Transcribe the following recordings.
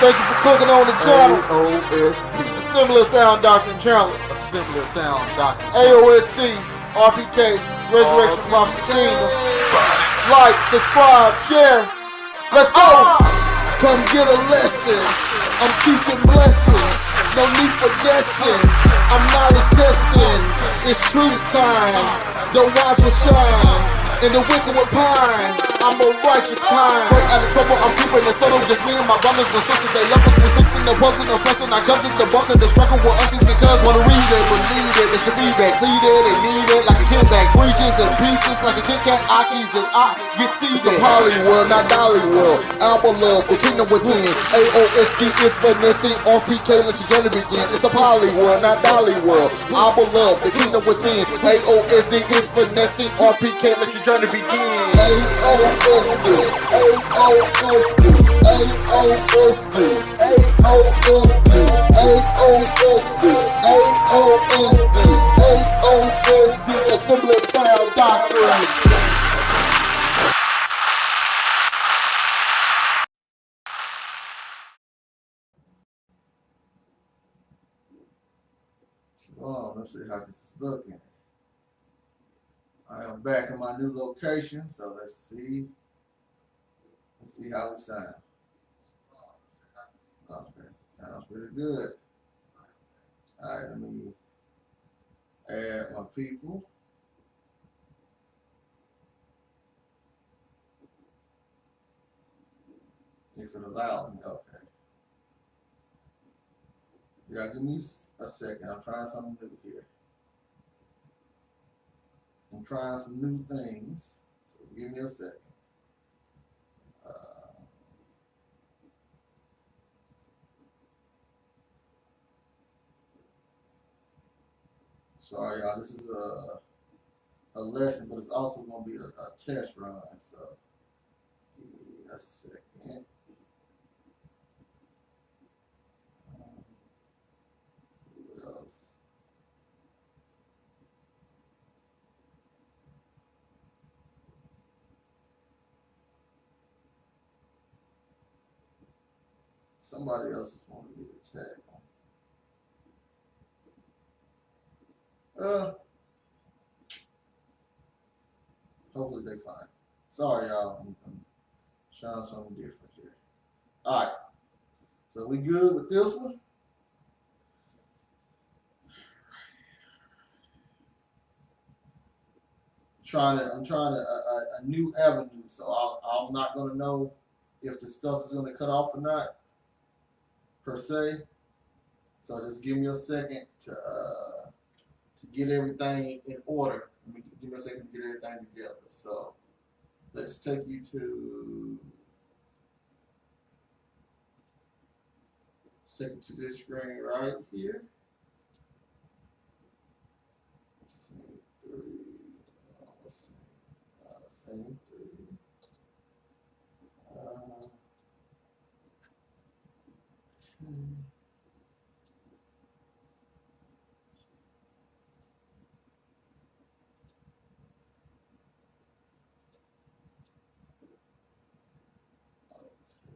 Thank you for clicking on the channel. AOSD. Similar sound, Dr. Chandler. Similar sound, Dr. AOSD, RPK, Resurrection Prophet Kingdom. Like, subscribe, share. Let's go! Come get a lesson. I'm teaching blessings. No need for guessing. I'm knowledge testing. It's truth time. The wise will shine, and the wicked will pine. I'm a righteous kind. Straight out of trouble, I'm keeping it subtle. Just me and my brothers and sisters. They love us. We fixing the puzzle, no stressing. I come to the buck and the struggle with aunties and cuz. Wanna read it, believe it. They should feedback. See it and need it like a kid back. Breaches and pieces like a Kit Kat Akis and I get seated. It's a Hollywood, not Dollywood. Album love, the kingdom within. AOSD is finessing. RPK, let your journey begin. It's a Hollywood, not Dollywood. Album love, the kingdom within. AOSD is finessing. RPK, let your journey begin. AOSD, AOSD, AOSD, AOSD, AOSD, AOSD, AOSD, Assembly Sound Doctrine. Let's see how this is looking. I am back in my new location, so let's see how it sounds. Okay, sounds pretty good. All right, let me add my people. If it allows me, okay. Yeah, give me a second. I'm trying something new here. I'm trying some new things, so give me a second. Sorry, y'all. This is a lesson, but it's also going to be a test run. So give me a second. Who else? Somebody else is wanting me to tag on. Hopefully they find it. Sorry, y'all. I'm trying something different here. All right. So we good with this one? I'm trying a new avenue. So I'm not gonna know if the stuff is gonna cut off or not, per se. So just give me a second to get everything in order. Give me a second to get everything together. So let's take you to this screen right here. Let's see, same three. Okay.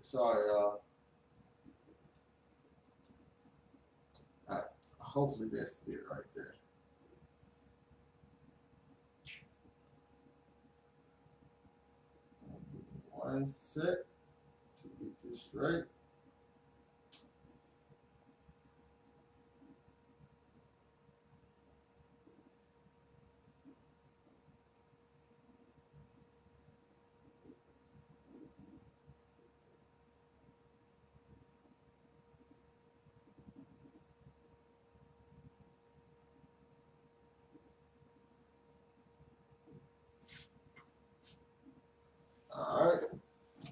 Sorry, y'all. Alright, hopefully that's it right there. One sec to get this straight. Alright,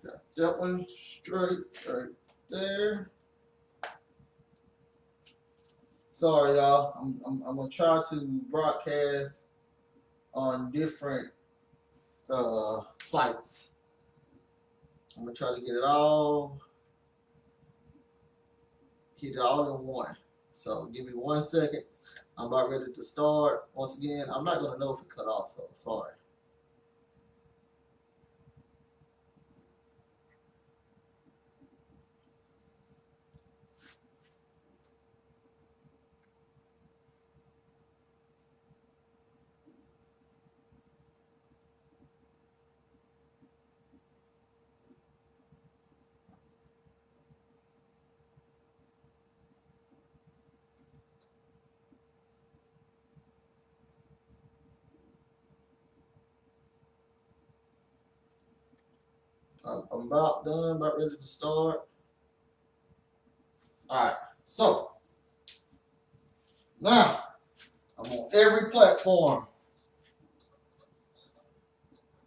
got that one straight right there. Sorry, y'all. I'm gonna try to broadcast on different sites. I'm gonna try to get it all, hit it all in one. So give me 1 second. I'm about ready to start. Once again, I'm not gonna know if it cut off, so sorry. I'm about done, about ready to start. Alright, so now I'm on every platform.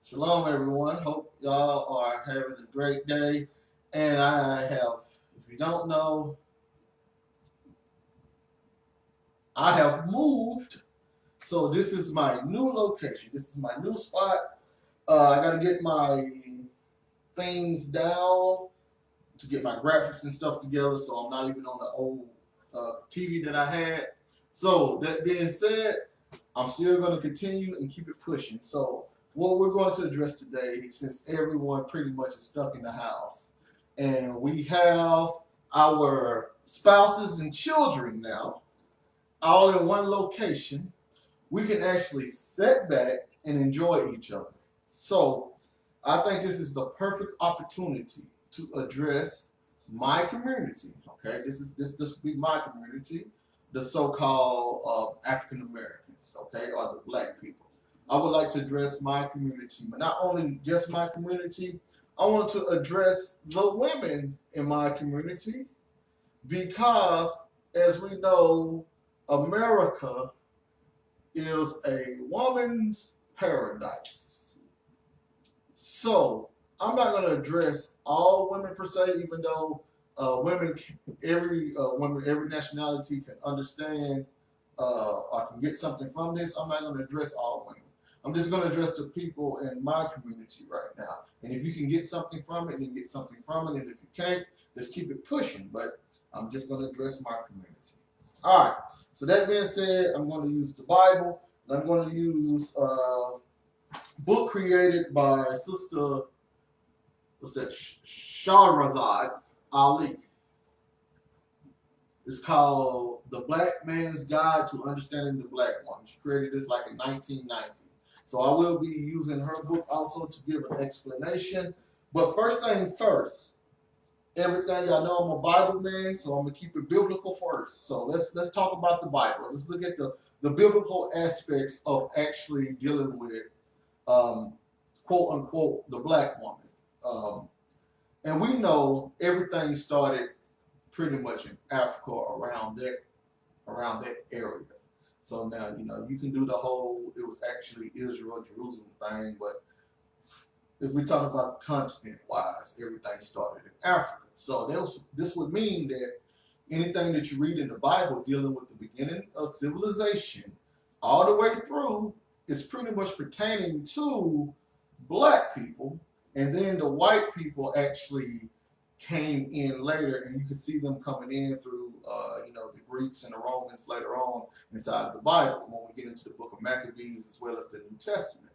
Shalom, everyone. Hope y'all are having a great day. And I have, if you don't know, I have moved. So this is my new location. This is my new spot. I got to get my things down to get my graphics and stuff together. So I'm not even on the old TV that I had. So that being said, I'm still going to continue and keep it pushing. So what we're going to address today, since everyone pretty much is stuck in the house, and we have our spouses and children now all in one location, we can actually sit back and enjoy each other. So I think this is the perfect opportunity to address my community. Okay, this will be my community, the so-called African Americans, okay, or the black people. I would like to address my community, but not only just my community. I want to address the women in my community because, as we know, America is a woman's paradise. So I'm not going to address all women per se, even though every nationality can understand or can get something from this. I'm not going to address all women. I'm just going to address the people in my community right now. And if you can get something from it, then get something from it. And if you can't, just keep it pushing. But I'm just going to address my community. All right. So that being said, I'm going to use the Bible. And I'm going to use a book created by Sister, Shahrazad Ali. It's called The Black Man's Guide to Understanding the Black Woman. She created this like in 1990. So I will be using her book also to give an explanation. But first thing first, everything y'all know I'm a Bible man, so I'm gonna keep it biblical first. So let's talk about the Bible. Let's look at the biblical aspects of actually dealing with quote unquote the black woman. And we know everything started pretty much in Africa around that area. So now, you can do the whole, it was actually Israel, Jerusalem thing, but if we talk about continent-wise, everything started in Africa. So this would mean that anything that you read in the Bible dealing with the beginning of civilization all the way through is pretty much pertaining to black people, and then the white people actually came in later, and you can see them coming in through, the Greeks and the Romans later on inside of the Bible when we get into the book of Maccabees as well as the New Testament.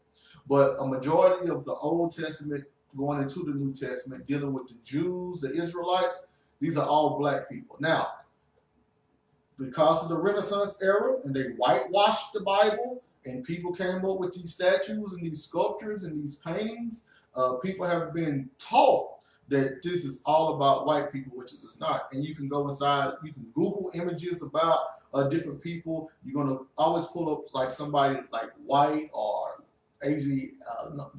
But a majority of the Old Testament going into the New Testament, dealing with the Jews, the Israelites, these are all black people. Now, because of the Renaissance era, and they whitewashed the Bible, and people came up with these statues and these sculptures and these paintings, people have been taught that this is all about white people, which it's not. And you can go inside, you can Google images about different people. You're going to always pull up like somebody like white or the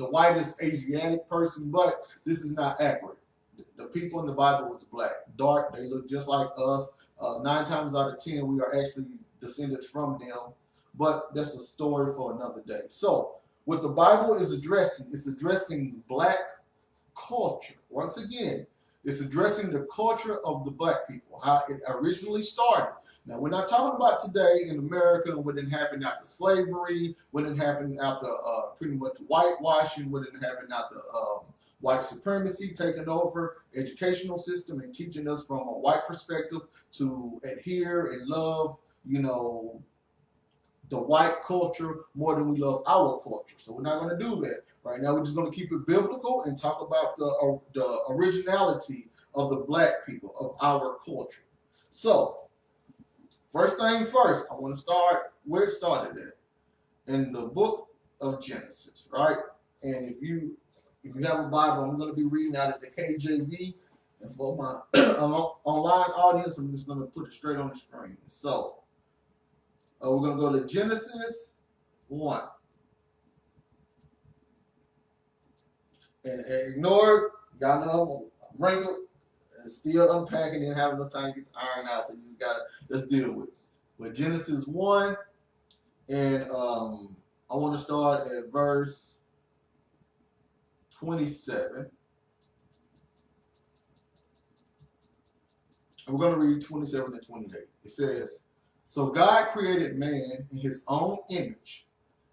whitest Asiatic person, but this is not accurate. The people in the Bible was black, dark, they look just like us. 9 times out of 10, we are actually descendants from them, but that's a story for another day. So what the Bible is addressing, it's addressing black culture. Once again, it's addressing the culture of the black people, how it originally started. Now, we're not talking about today in America, what didn't happen after slavery, what didn't happen after pretty much whitewashing, what didn't happen after white supremacy taking over educational system and teaching us from a white perspective to adhere and love, the white culture more than we love our culture. So we're not going to do that. Right now, we're just going to keep it biblical and talk about the originality of the black people, of our culture. So, first thing first, I want to start where it started at, in the book of Genesis, right? And if you have a Bible, I'm going to be reading out of the KJV, and for my online audience, I'm just going to put it straight on the screen. So, we're going to go to Genesis 1. And ignore Y'all know I'm wrinkled, still unpacking, didn't have enough time to get the iron out, so you just gotta let's deal with it. With Genesis 1, and I want to start at verse 27. And we're going to read 27 and 28. It says, "So God created man in his own image.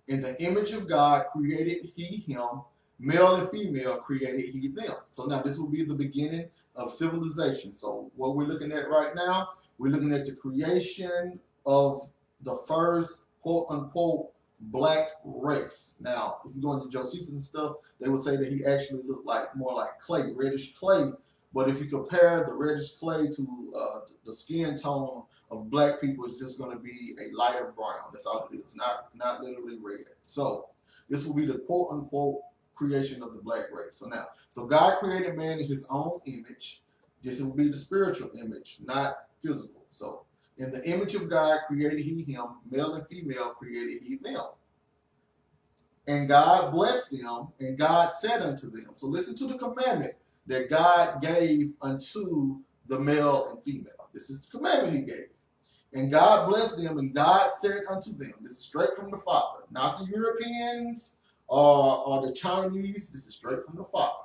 In the image of God created he him, male and female created he them." So now this will be the beginning of civilization. So what we're looking at right now, we're looking at the creation of the first quote unquote black race. Now, if you go into Josephus and stuff, they would say that he actually looked like more like clay, reddish clay. But if you compare the reddish clay to the skin tone of black people, it's just going to be a lighter brown. That's all it is, not literally red. So this will be the quote unquote creation of the black race. So God created man in his own image. This will be the spiritual image, not physical. So in the image of God created he him, male and female created he them. And God blessed them, and God said unto them. So listen to the commandment that God gave unto the male and female. This is the commandment he gave. And God blessed them, and God said unto them, this is straight from the Father, not the Europeans or the Chinese, this is straight from the Father.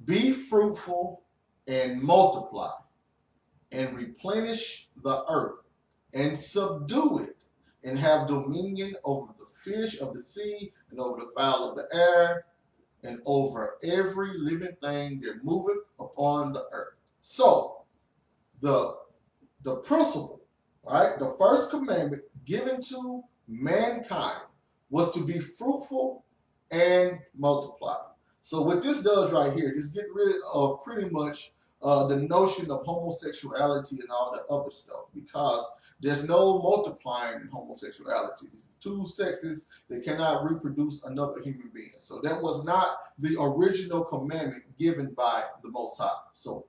"Be fruitful and multiply, and replenish the earth, and subdue it, and have dominion over the fish of the sea, and over the fowl of the air, and over every living thing that moveth upon the earth." So the principle, right? The first commandment given to mankind was to be fruitful and multiply. So what this does right here is get rid of pretty much the notion of homosexuality and all the other stuff, because there's no multiplying in homosexuality. This is two sexes that cannot reproduce another human being. So that was not the original commandment given by the Most High. So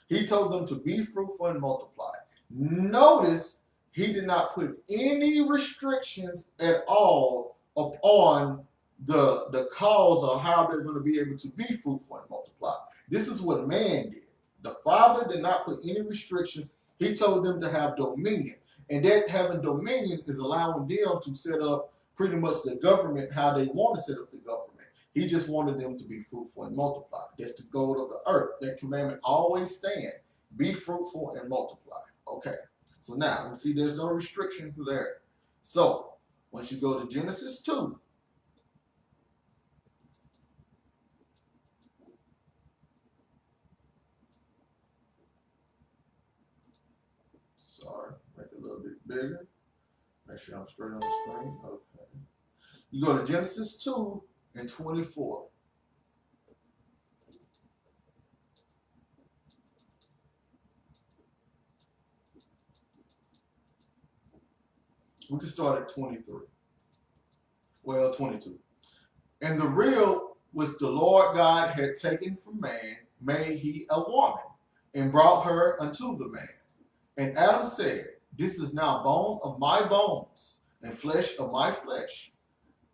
he told them to be fruitful and multiply. Notice he did not put any restrictions at all upon the cause of how they're going to be able to be fruitful and multiply. This is what man did. The Father did not put any restrictions. He told them to have dominion. And that having dominion is allowing them to set up pretty much the government how they want to set up the government. He just wanted them to be fruitful and multiply. That's the goal of the earth. That commandment always stands. Be fruitful and multiply. Okay. So now, you see there's no restriction there. So, once you go to Genesis 2, sorry, make it a little bit bigger. Make sure I'm straight on the screen. Okay. You go to Genesis 2 and 24. We can start at 23. Well, 22. "And the rib which the Lord God had taken from man made he a woman, and brought her unto the man. And Adam said, This is now bone of my bones, and flesh of my flesh.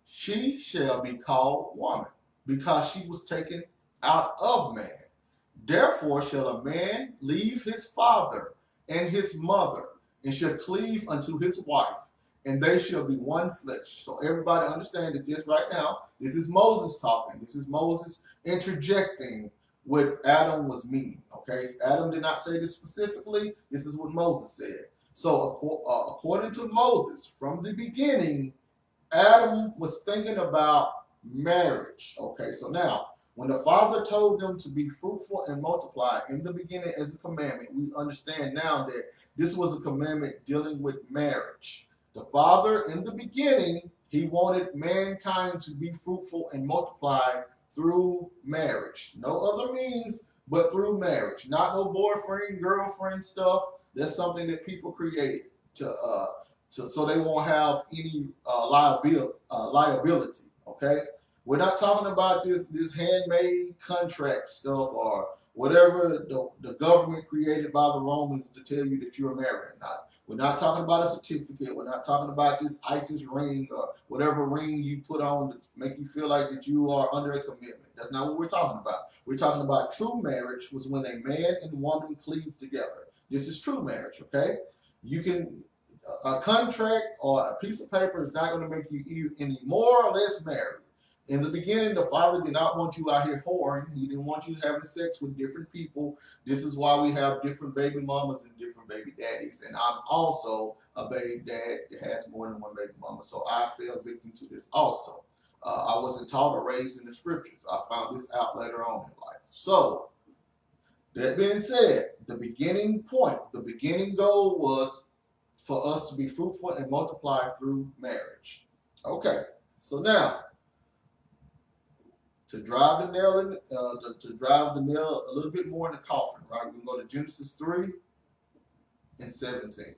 She shall be called woman, because she was taken out of man. Therefore shall a man leave his father and his mother, and shall cleave unto his wife, and they shall be one flesh." So everybody understand that this right now, this is Moses talking. This is Moses interjecting what Adam was meaning. Okay, Adam did not say this specifically. This is what Moses said. So according to Moses, from the beginning, Adam was thinking about marriage. Okay, so now, when the Father told them to be fruitful and multiply in the beginning as a commandment, we understand now that this was a commandment dealing with marriage. The Father, in the beginning, he wanted mankind to be fruitful and multiply through marriage. No other means but through marriage. Not no boyfriend, girlfriend stuff. That's something that people created so they won't have any liability. Okay, we're not talking about this handmade contract stuff or whatever the government created by the Romans to tell you that you're married or not. We're not talking about a certificate. We're not talking about this ISIS ring or whatever ring you put on to make you feel like that you are under a commitment. That's not what we're talking about. We're talking about true marriage was when a man and woman cleave together. This is true marriage, okay? You can, a contract or a piece of paper is not going to make you any more or less married. In the beginning, the father did not want you out here whoring. He didn't want you having sex with different people. This is why we have different baby mamas and different baby daddies. And I'm also a baby dad that has more than one baby mama. So I fell victim to this also. I wasn't taught or raised in the scriptures. I found this out later on in life. So, that being said, the beginning point, the beginning goal was for us to be fruitful and multiply through marriage. Okay, so now, to drive the nail in, to drive the nail a little bit more in the coffin, right? We're going to go to Genesis 3 and 17.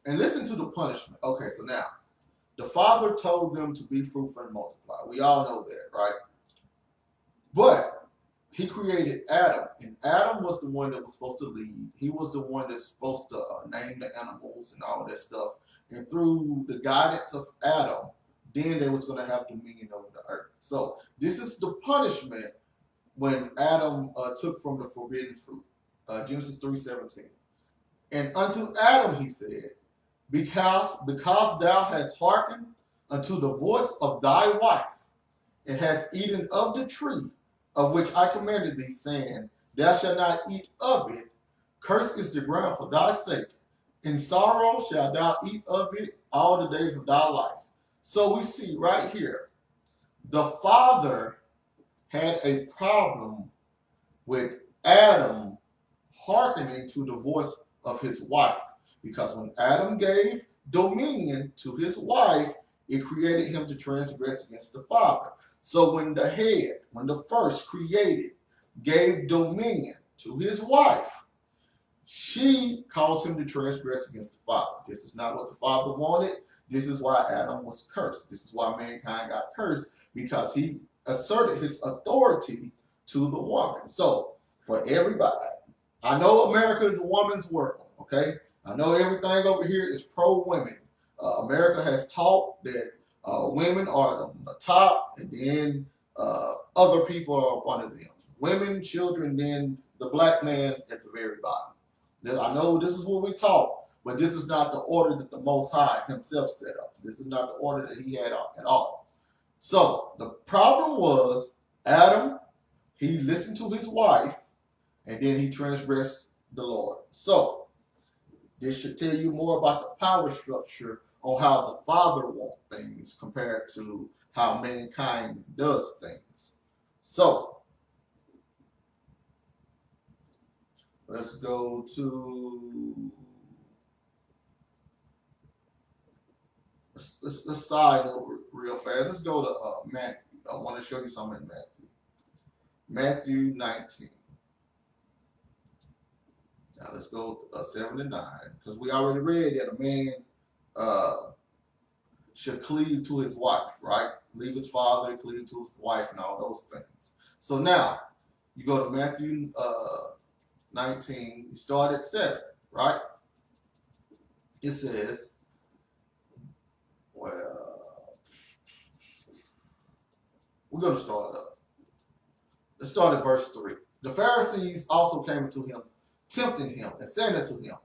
And listen to the punishment. Okay, so now, the father told them to be fruitful and multiply. We all know that, right? But he created Adam, and Adam was the one that was supposed to lead. He was the one that's supposed to name the animals and all that stuff. And through the guidance of Adam, then they was going to have dominion over the earth. So this is the punishment when Adam took from the forbidden fruit. Genesis 3:17. And unto Adam he said, because thou hast hearkened unto the voice of thy wife, and hast eaten of the tree of which I commanded thee, saying, thou shalt not eat of it, cursed is the ground for thy sake. In sorrow shalt thou eat of it all the days of thy life. So we see right here, the father had a problem with Adam hearkening to the voice of his wife. Because when Adam gave dominion to his wife, it created him to transgress against the father. So when the head, when the first created, gave dominion to his wife, she caused him to transgress against the father. This is not what the father wanted. This is why Adam was cursed. This is why mankind got cursed, because he asserted his authority to the woman. So for everybody, I know America is a woman's world, okay? I know everything over here is pro-women. America has taught that women are the top, and then other people are up under them. Women, children, then the black man at the very bottom. I know this is what we taught, but this is not the order that the Most High himself set up. This is not the order that he had at all. So the problem was Adam, he listened to his wife, and then he transgressed the Lord. So this should tell you more about the power structure on how the Father wants things compared to how mankind does things. So let's go to, let's side over real fast. Let's go to Matthew. I want to show you something in Matthew. Matthew 19. Now let's go 7 to 9, because we already read that a man should cleave to his wife, right? Leave his father, cleave to his wife, and all those things. So now you go to Matthew 19. You start at 7, right? It says, well, we're going to start up. Let's start at verse 3. The Pharisees also came to him, tempting him, and saying unto him,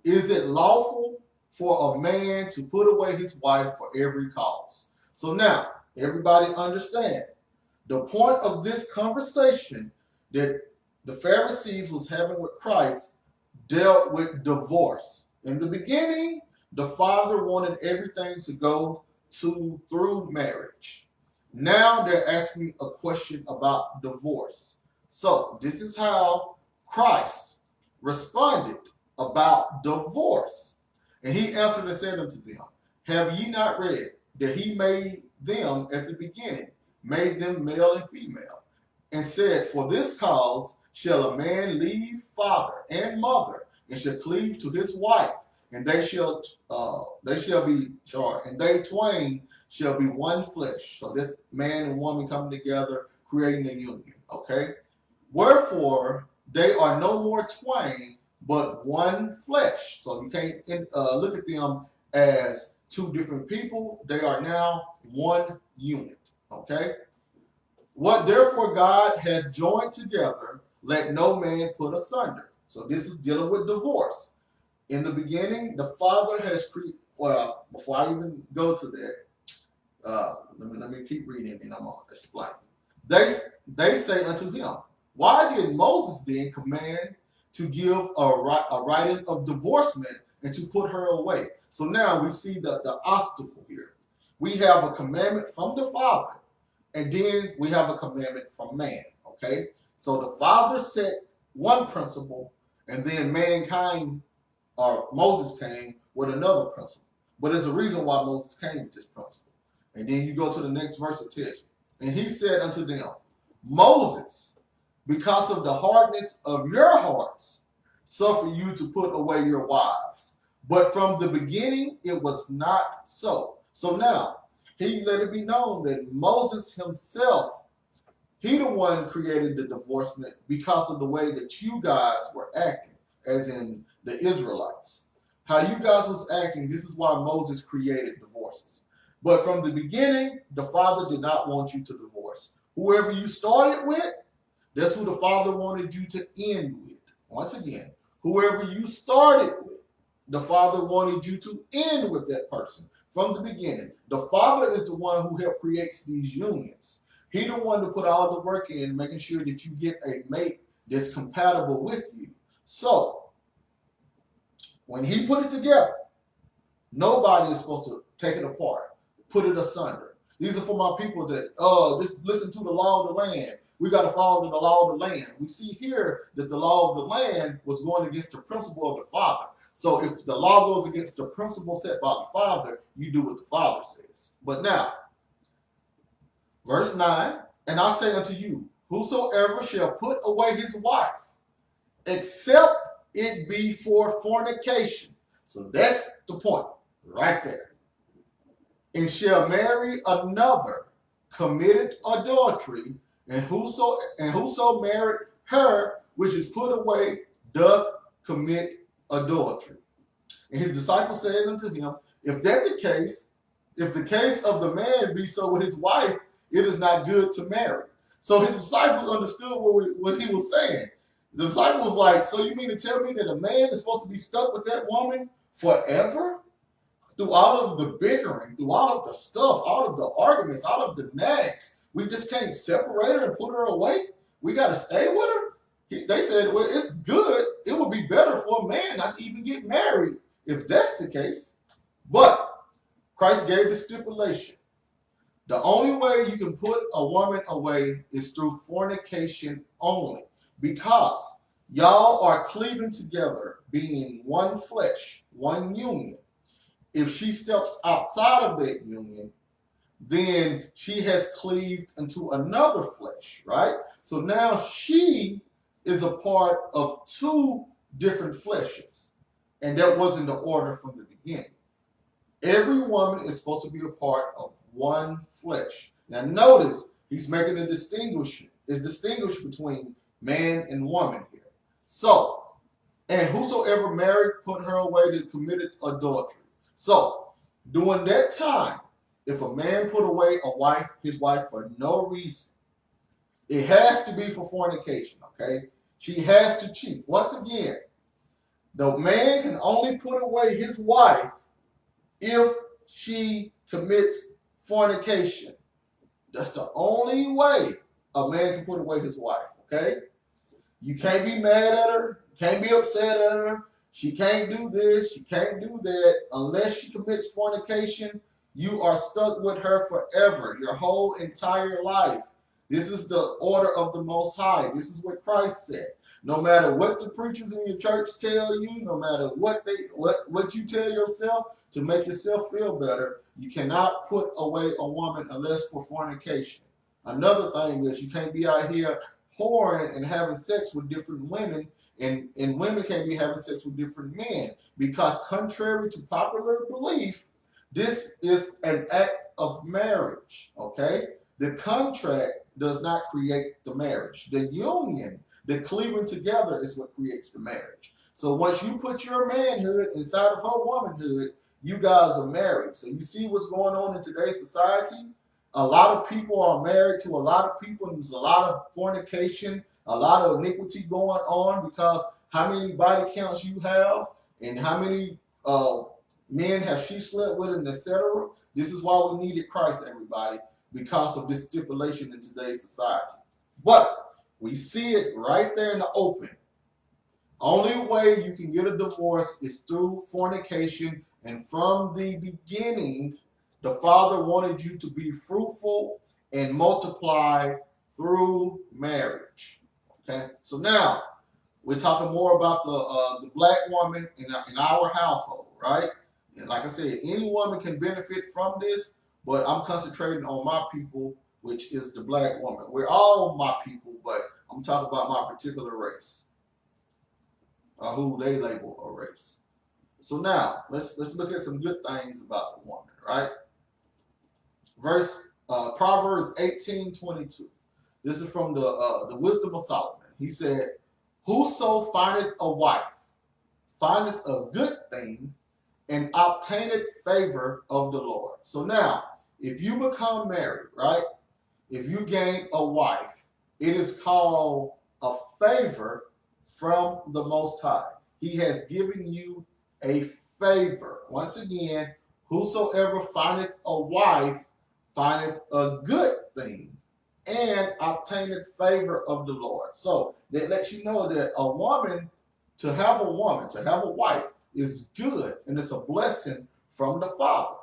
is it lawful for a man to put away his wife for every cause? So now, everybody understand, the point of this conversation that the Pharisees was having with Christ dealt with divorce. In the beginning, the father wanted everything to go through marriage. Now they're asking a question about divorce. So this is how Christ responded about divorce. And he answered and said unto them, have ye not read that he made them at the beginning, made them male and female, and said, for this cause shall a man leave father and mother, and shall cleave to his wife, and they twain shall be one flesh. So this man and woman coming together, creating a union. Okay? Wherefore they are no more twain, but one flesh. So you can't look at them as two different people. They are now one unit. Okay? What therefore God had joined together, let no man put asunder. So this is dealing with divorce. In the beginning, the Father has created. Well, before I even go to that, let me keep reading and I'm going to explain. They say unto him, why did Moses then command to give a writing of divorcement and to put her away? So now we see the obstacle here. We have a commandment from the Father, and then we have a commandment from man. Okay? So the Father set one principle, and then mankind, or Moses came with another principle. But there's a reason why Moses came with this principle. And then you go to the next verse, it tells you. And he said unto them, Moses, because of the hardness of your hearts, suffer you to put away your wives. But from the beginning, it was not so. So now, he let it be known that Moses himself, he the one created the divorcement because of the way that you guys were acting, as in the Israelites. How you guys was acting, this is why Moses created divorces. But from the beginning, the Father did not want you to divorce. Whoever you started with, that's who the Father wanted you to end with. Once again, whoever you started with, the Father wanted you to end with that person from the beginning. The Father is the one who helped create these unions. He the one to put all the work in, making sure that you get a mate that's compatible with you. So, when he put it together, nobody is supposed to take it apart, put it asunder. These are for my people that, just listen to the law of the land. We got to follow the law of the land. We see here that the law of the land was going against the principle of the Father. So if the law goes against the principle set by the Father, you do what the Father says. But now, verse 9, and I say unto you, whosoever shall put away his wife, except it be for fornication. So that's the point right there. And shall marry another, committed adultery, and whoso married her which is put away doth commit adultery. And his disciples said unto him, if that the case, if the case of the man be so with his wife, it is not good to marry. So his disciples understood what he was saying. The disciples was like, so you mean to tell me that a man is supposed to be stuck with that woman forever? Through all of the bickering, through all of the stuff, all of the arguments, all of the nags, we just can't separate her and put her away? We got to stay with her? They said, well, it's good. It would be better for a man not to even get married if that's the case. But Christ gave the stipulation. The only way you can put a woman away is through fornication only. Because y'all are cleaving together, being one flesh, one union. If she steps outside of that union, then she has cleaved into another flesh, right? So now she is a part of two different fleshes. And that wasn't the order from the beginning. Every woman is supposed to be a part of one flesh. Now notice, he's making a distinguishing. It's distinguished between man and woman here. So, and whosoever married put her away that committed adultery. So, during that time, if a man put away his wife for no reason, it has to be for fornication, okay? She has to cheat. Once again, the man can only put away his wife if she commits fornication. That's the only way a man can put away his wife, okay? You can't be mad at her. You can't be upset at her. She can't do this. She can't do that. Unless she commits fornication, you are stuck with her forever, your whole entire life. This is the order of the Most High. This is what Christ said. No matter what the preachers in your church tell you, no matter what you tell yourself to make yourself feel better, you cannot put away a woman unless for fornication. Another thing is you can't be out here whoring and having sex with different women, and women can't be having sex with different men, because contrary to popular belief, this is an act of marriage, okay? The contract does not create the marriage. The union, the cleaving together is what creates the marriage. So once you put your manhood inside of her womanhood, you guys are married. So you see what's going on in today's society? A lot of people are married to a lot of people, and there's a lot of fornication, a lot of iniquity going on because how many body counts you have and how many men have she slept with, and etc. This is why we needed Christ, everybody, because of this stipulation in today's society. But we see it right there in the open. Only way you can get a divorce is through fornication, and from the beginning, the Father wanted you to be fruitful and multiply through marriage. Okay, so now we're talking more about the black woman in our household, right? And like I said, any woman can benefit from this, but I'm concentrating on my people, which is the black woman. We're all my people, but I'm talking about my particular race, or who they label a race. So now let's look at some good things about the woman, right? Proverbs 18:22. This is from the Wisdom of Solomon. He said, "Whoso findeth a wife findeth a good thing, and obtaineth favor of the Lord." So now, if you become married, right? If you gain a wife, it is called a favor from the Most High. He has given you a favor. Once again, whosoever findeth a wife findeth a good thing and obtaineth favor of the Lord. So that lets you know that to have a wife is good, and it's a blessing from the Father.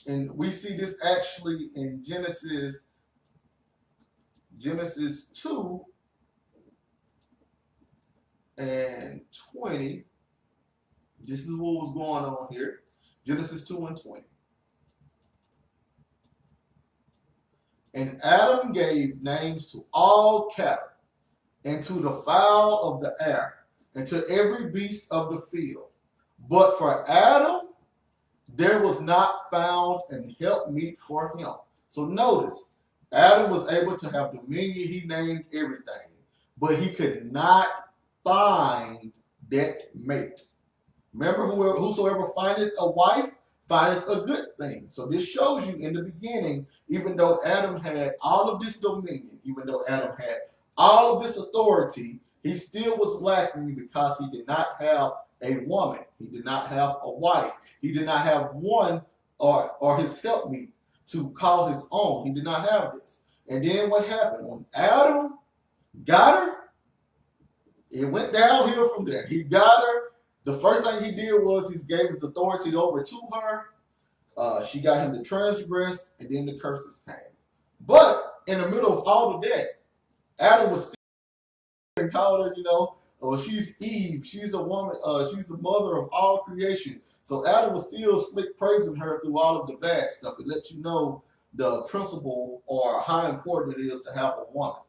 And we see this actually in Genesis 2 and 20. This is what was going on here. Genesis 2 and 20. And Adam gave names to all cattle, and to the fowl of the air, and to every beast of the field. But for Adam, there was not found an helpmeet for him. So notice, Adam was able to have dominion. He named everything, but he could not find that mate. Remember, whosoever findeth a wife findeth a good thing. So this shows you in the beginning, even though Adam had all of this dominion, even though Adam had all of this authority, he still was lacking because he did not have a woman. He did not have a wife. He did not have one or his helpmeet to call his own. He did not have this. And then what happened? When Adam got her, it went downhill from there. He got her. The first thing he did was he gave his authority over to her. She got him to transgress, and then the curses came. But in the middle of all of that, Adam was still and called her, she's Eve. She's the woman. She's the mother of all creation. So Adam was still slick praising her through all of the bad stuff. It lets you know the principle or how important it is to have a woman.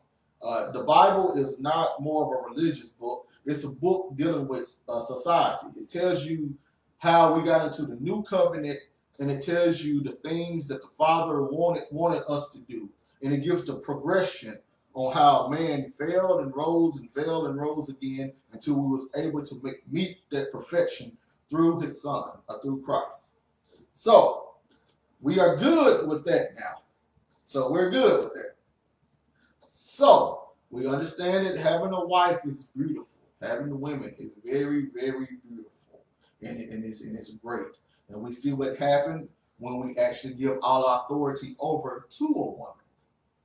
The Bible is not more of a religious book. It's a book dealing with society. It tells you how we got into the new covenant, and it tells you the things that the Father wanted us to do. And it gives the progression on how man failed and rose again until we was able to meet that perfection through his Son, through Christ. So we are good with that now. So we're good with that. So we understand that having a wife is beautiful. Having the women is very, very beautiful, and it's great. And we see what happened when we actually give all our authority over to a woman.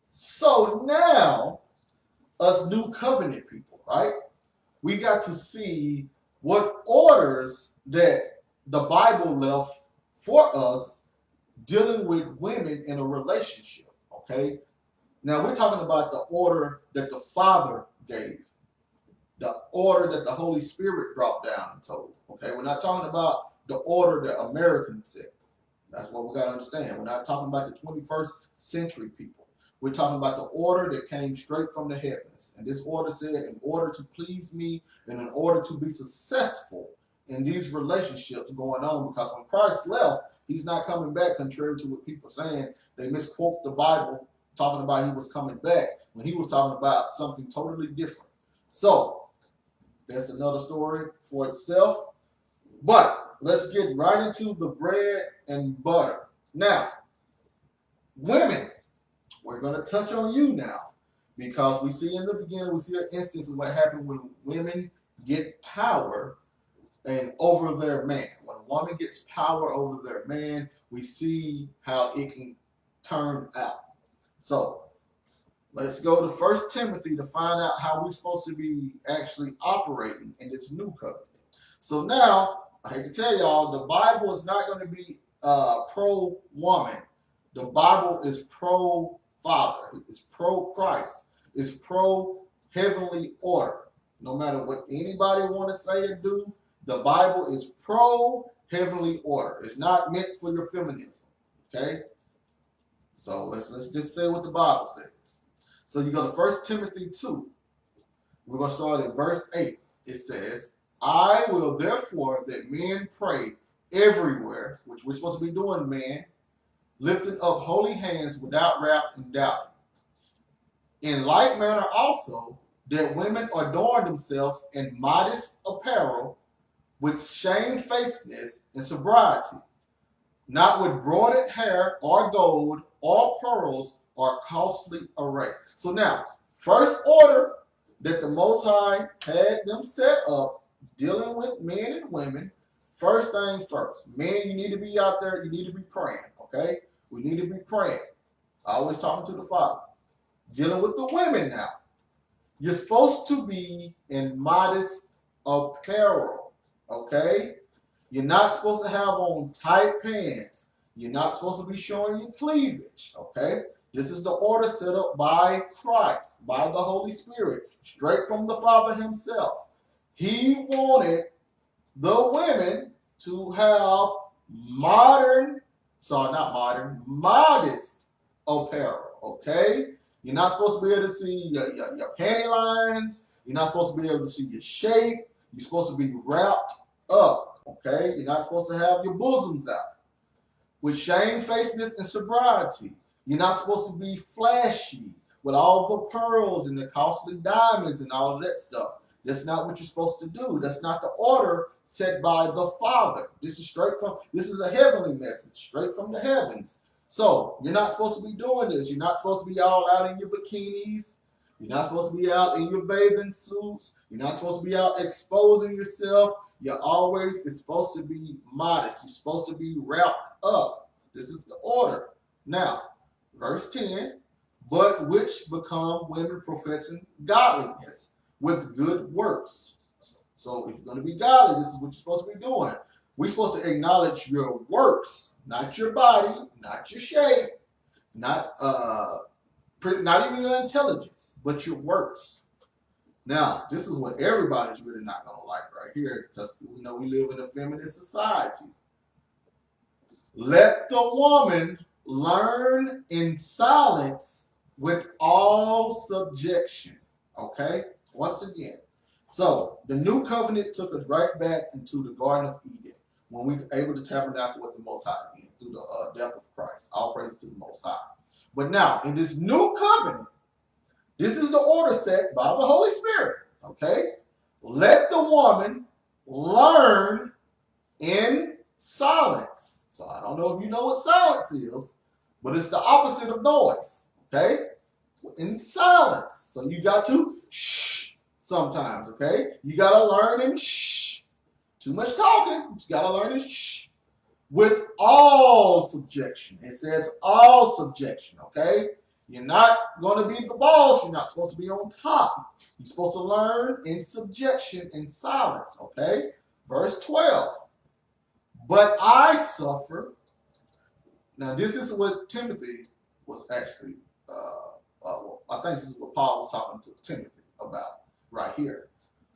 So now, us new covenant people, right? We got to see what orders that the Bible left for us dealing with women in a relationship, okay? Now, we're talking about the order that the Father gave, the order that the Holy Spirit brought down and told, okay? We're not talking about the order that Americans said. That's what we got to understand. We're not talking about the 21st century people. We're talking about the order that came straight from the heavens. And this order said, in order to please me and in order to be successful in these relationships going on, because when Christ left, he's not coming back, contrary to what people are saying. They misquote the Bible talking about he was coming back when he was talking about something totally different. So that's another story for itself. But let's get right into the bread and butter. Now, women, we're going to touch on you now because we see in the beginning, we see an instance of what happened when women get power and over their man. When a woman gets power over their man, we see how it can turn out. So let's go to 1 Timothy to find out how we're supposed to be actually operating in this new covenant. So now, I hate to tell y'all, the Bible is not going to be pro-woman. The Bible is pro-father. It's pro-Christ. It's pro-heavenly order. No matter what anybody want to say and do, the Bible is pro-heavenly order. It's not meant for your feminism. Okay? So let's just say what the Bible says. So you go to 1 Timothy 2. We're going to start at verse 8. It says, I will therefore that men pray everywhere, which we're supposed to be doing, man, lifting up holy hands without wrath and doubt. In like manner also, that women adorn themselves in modest apparel, with shamefacedness and sobriety, not with broided hair or gold or pearls or costly array. So now, first order that the Most High had them set up, dealing with men and women, first thing first. Men, you need to be out there, you need to be praying, okay? We need to be praying. Always talking to the Father. Dealing with the women now. You're supposed to be in modest apparel, okay? You're not supposed to have on tight pants. You're not supposed to be showing your cleavage, okay? This is the order set up by Christ, by the Holy Spirit, straight from the Father himself. He wanted the women to have modest apparel, okay? You're not supposed to be able to see your panty lines. You're not supposed to be able to see your shape. You're supposed to be wrapped up, okay? You're not supposed to have your bosoms out. With shamefacedness and sobriety. You're not supposed to be flashy with all the pearls and the costly diamonds and all of that stuff. That's not what you're supposed to do. That's not the order set by the Father. This is a heavenly message, straight from the heavens. So, you're not supposed to be doing this. You're not supposed to be all out in your bikinis. You're not supposed to be out in your bathing suits. You're not supposed to be out exposing yourself. It's supposed to be modest. You're supposed to be wrapped up. This is the order. Now, verse 10, but which become women professing godliness with good works. So if you're going to be godly, this is what you're supposed to be doing. We're supposed to acknowledge your works, not your body, not your shape, not even your intelligence, but your works. Now, this is what everybody's really not going to like right here, because we know we live in a feminist society. Let the woman learn in silence with all subjection. Okay? Once again. So, the new covenant took us right back into the Garden of Eden when we were able to tabernacle with the Most High again through the death of Christ. All praise to the Most High. But now, in this new covenant, this is the order set by the Holy Spirit. Okay? Let the woman learn in silence. So, I don't know if you know what silence is, but it's the opposite of noise. Okay? In silence. So, you got to shh sometimes. Okay? You got to learn in shh. Too much talking. You got to learn in shh. With all subjection. It says all subjection. Okay? You're not going to be the boss. You're not supposed to be on top. You're supposed to learn in subjection, in silence. Okay? Verse 12. But I suffer. Now, this is what Timothy was actually, I think this is what Paul was talking to Timothy about right here.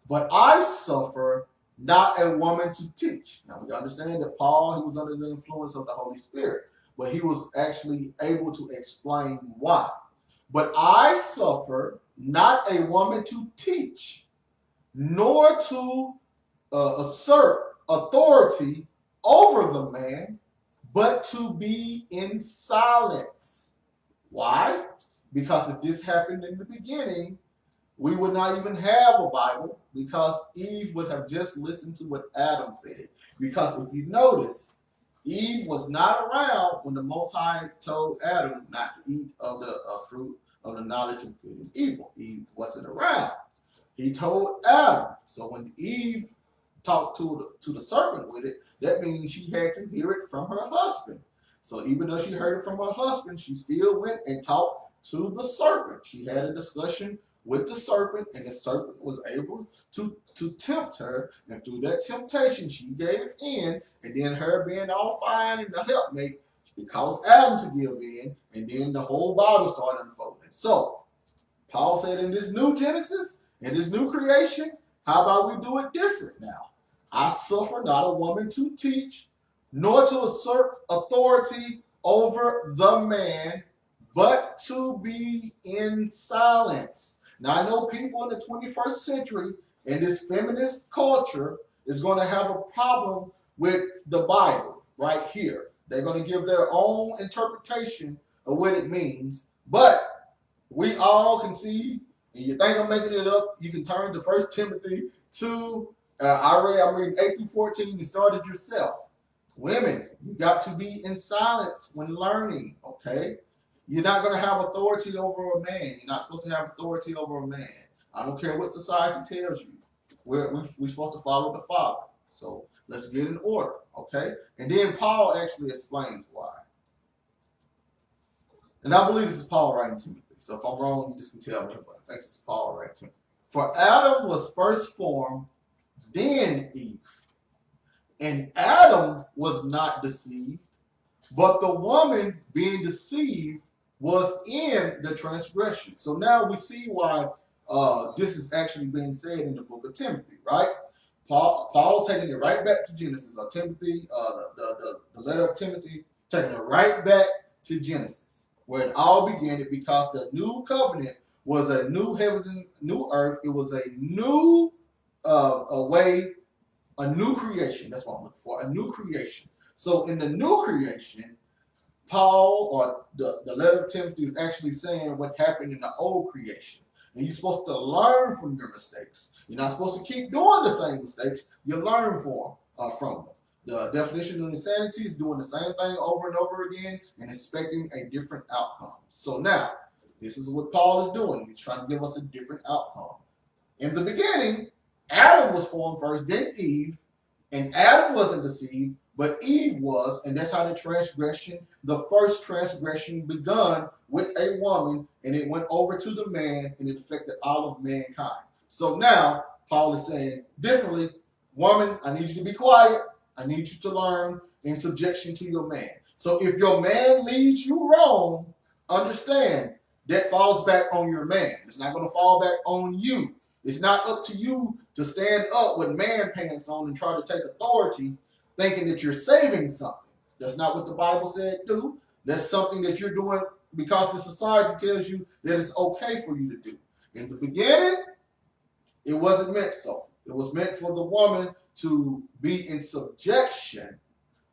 But I suffer not a woman to teach. Now, we understand that Paul, he was under the influence of the Holy Spirit, but he was actually able to explain why. But I suffer not a woman to teach, nor to assert authority over the man, but to be in silence. Why? Because if this happened in the beginning, we would not even have a Bible because Eve would have just listened to what Adam said. Because if you notice, Eve was not around when the Most High told Adam not to eat of the fruit of the knowledge of good and evil. Eve wasn't around. He told Adam. So when Eve talked to the serpent with it, that means she had to hear it from her husband. So even though she heard it from her husband, she still went and talked to the serpent. She had a discussion with the serpent, and the serpent was able to tempt her. And through that temptation, she gave in. And then her being all fine and the helpmate, it caused Adam to give in. And then the whole Bible started unfolding. So Paul said in this new Genesis, in this new creation, how about we do it different now? I suffer not a woman to teach, nor to assert authority over the man, but to be in silence. Now, I know people in the 21st century in this feminist culture is going to have a problem with the Bible right here. They're going to give their own interpretation of what it means, but we all can see, and you think I'm making it up, you can turn to 1 Timothy 2. I'm reading 8 through 14, and start it yourself. Women, you got to be in silence when learning, okay? You're not going to have authority over a man. You're not supposed to have authority over a man. I don't care what society tells you. We're supposed to follow the Father. So let's get in order, okay? And then Paul actually explains why. And I believe this is Paul writing Timothy. So if I'm wrong, you just can tell me, but I think this is Paul writing Timothy. For Adam was first formed, then Eve. And Adam was not deceived, but the woman being deceived was in the transgression. So now we see why this is actually being said in the book of Timothy, right? Paul taking it right back to Genesis, or Timothy, the letter of Timothy, taking it right back to Genesis, where it all began, because the new covenant was a new heavens and new earth. It was a new a new creation. That's what I'm looking for, a new creation. So in the new creation, Paul, or the letter of Timothy, is actually saying what happened in the old creation. And you're supposed to learn from your mistakes. You're not supposed to keep doing the same mistakes. You learn from them. The definition of insanity is doing the same thing over and over again and expecting a different outcome. So now, this is what Paul is doing. He's trying to give us a different outcome. In the beginning, Adam was formed first, then Eve, and Adam wasn't deceived, but Eve was, and that's how the first transgression begun with a woman, and it went over to the man, and it affected all of mankind. So now, Paul is saying differently, woman, I need you to be quiet. I need you to learn in subjection to your man. So if your man leads you wrong, understand that falls back on your man. It's not going to fall back on you. It's not up to you to stand up with man pants on and try to take authority thinking that you're saving something. That's not what the Bible said do. That's something that you're doing because the society tells you that it's okay for you to do. In the beginning, it wasn't meant so. It was meant for the woman to be in subjection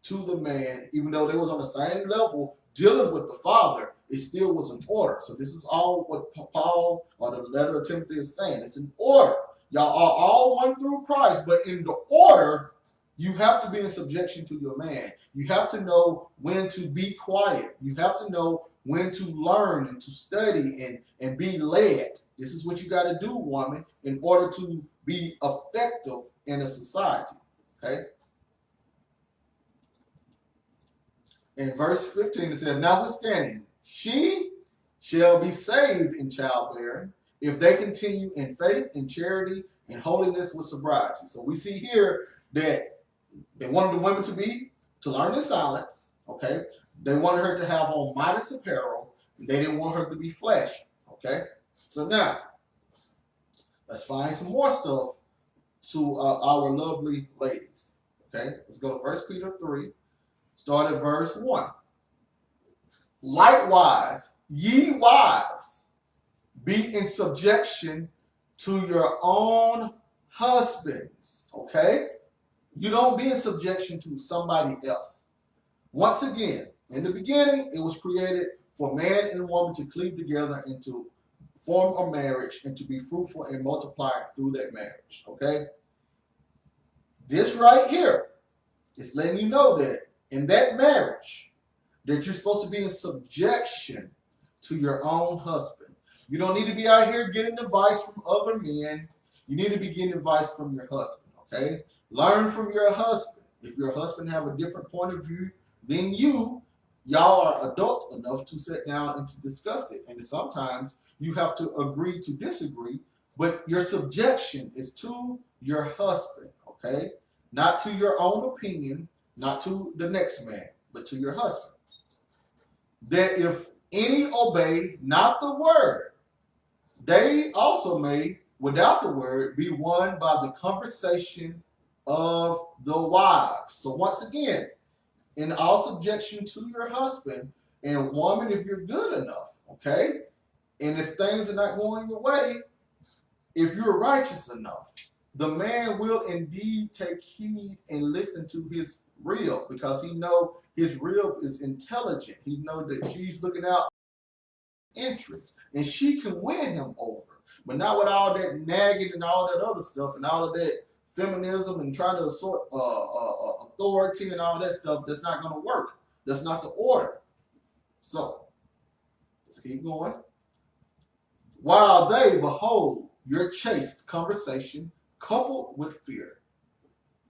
to the man, even though they was on the same level dealing with the Father, it still was in order. So this is all what Paul, or the letter of Timothy, is saying. It's in order. Y'all are all one through Christ, but in the order, you have to be in subjection to your man. You have to know when to be quiet. You have to know when to learn and to study and be led. This is what you got to do, woman, in order to be effective in a society. Okay? In verse 15, it says, notwithstanding, she shall be saved in childbearing if they continue in faith, in charity, in holiness with sobriety. So we see here that they wanted the women to learn in silence. Okay? They wanted her to have on modest apparel. They didn't want her to be flashy. Okay? So now, let's find some more stuff to our lovely ladies. Okay? Let's go to 1 Peter 3. Start at verse 1. Likewise, ye wives, be in subjection to your own husbands. Okay? You don't be in subjection to somebody else. Once again, in the beginning, it was created for man and woman to cleave together and to form a marriage and to be fruitful and multiply through that marriage. Okay? This right here is letting you know that in that marriage, that you're supposed to be in subjection to your own husband. You don't need to be out here getting advice from other men. You need to be getting advice from your husband, okay? Learn from your husband. If your husband have a different point of view than you, y'all are adult enough to sit down and to discuss it. And sometimes you have to agree to disagree, but your subjection is to your husband, okay? Not to your own opinion, not to the next man, but to your husband. That if any obey not the word, they also may, without the word, be won by the conversation of the wives. So once again, in all subjection to your husband, and woman, if you're good enough, okay? And if things are not going your way, if you're righteous enough, the man will indeed take heed and listen to his rib, because he know his rib is intelligent. He know that she's looking out interest, and she can win him over. But not with all that nagging and all that other stuff and all of that feminism and trying to assert authority and all that stuff. That's not going to work. That's not the order. So let's keep going. While they behold your chaste conversation coupled with fear,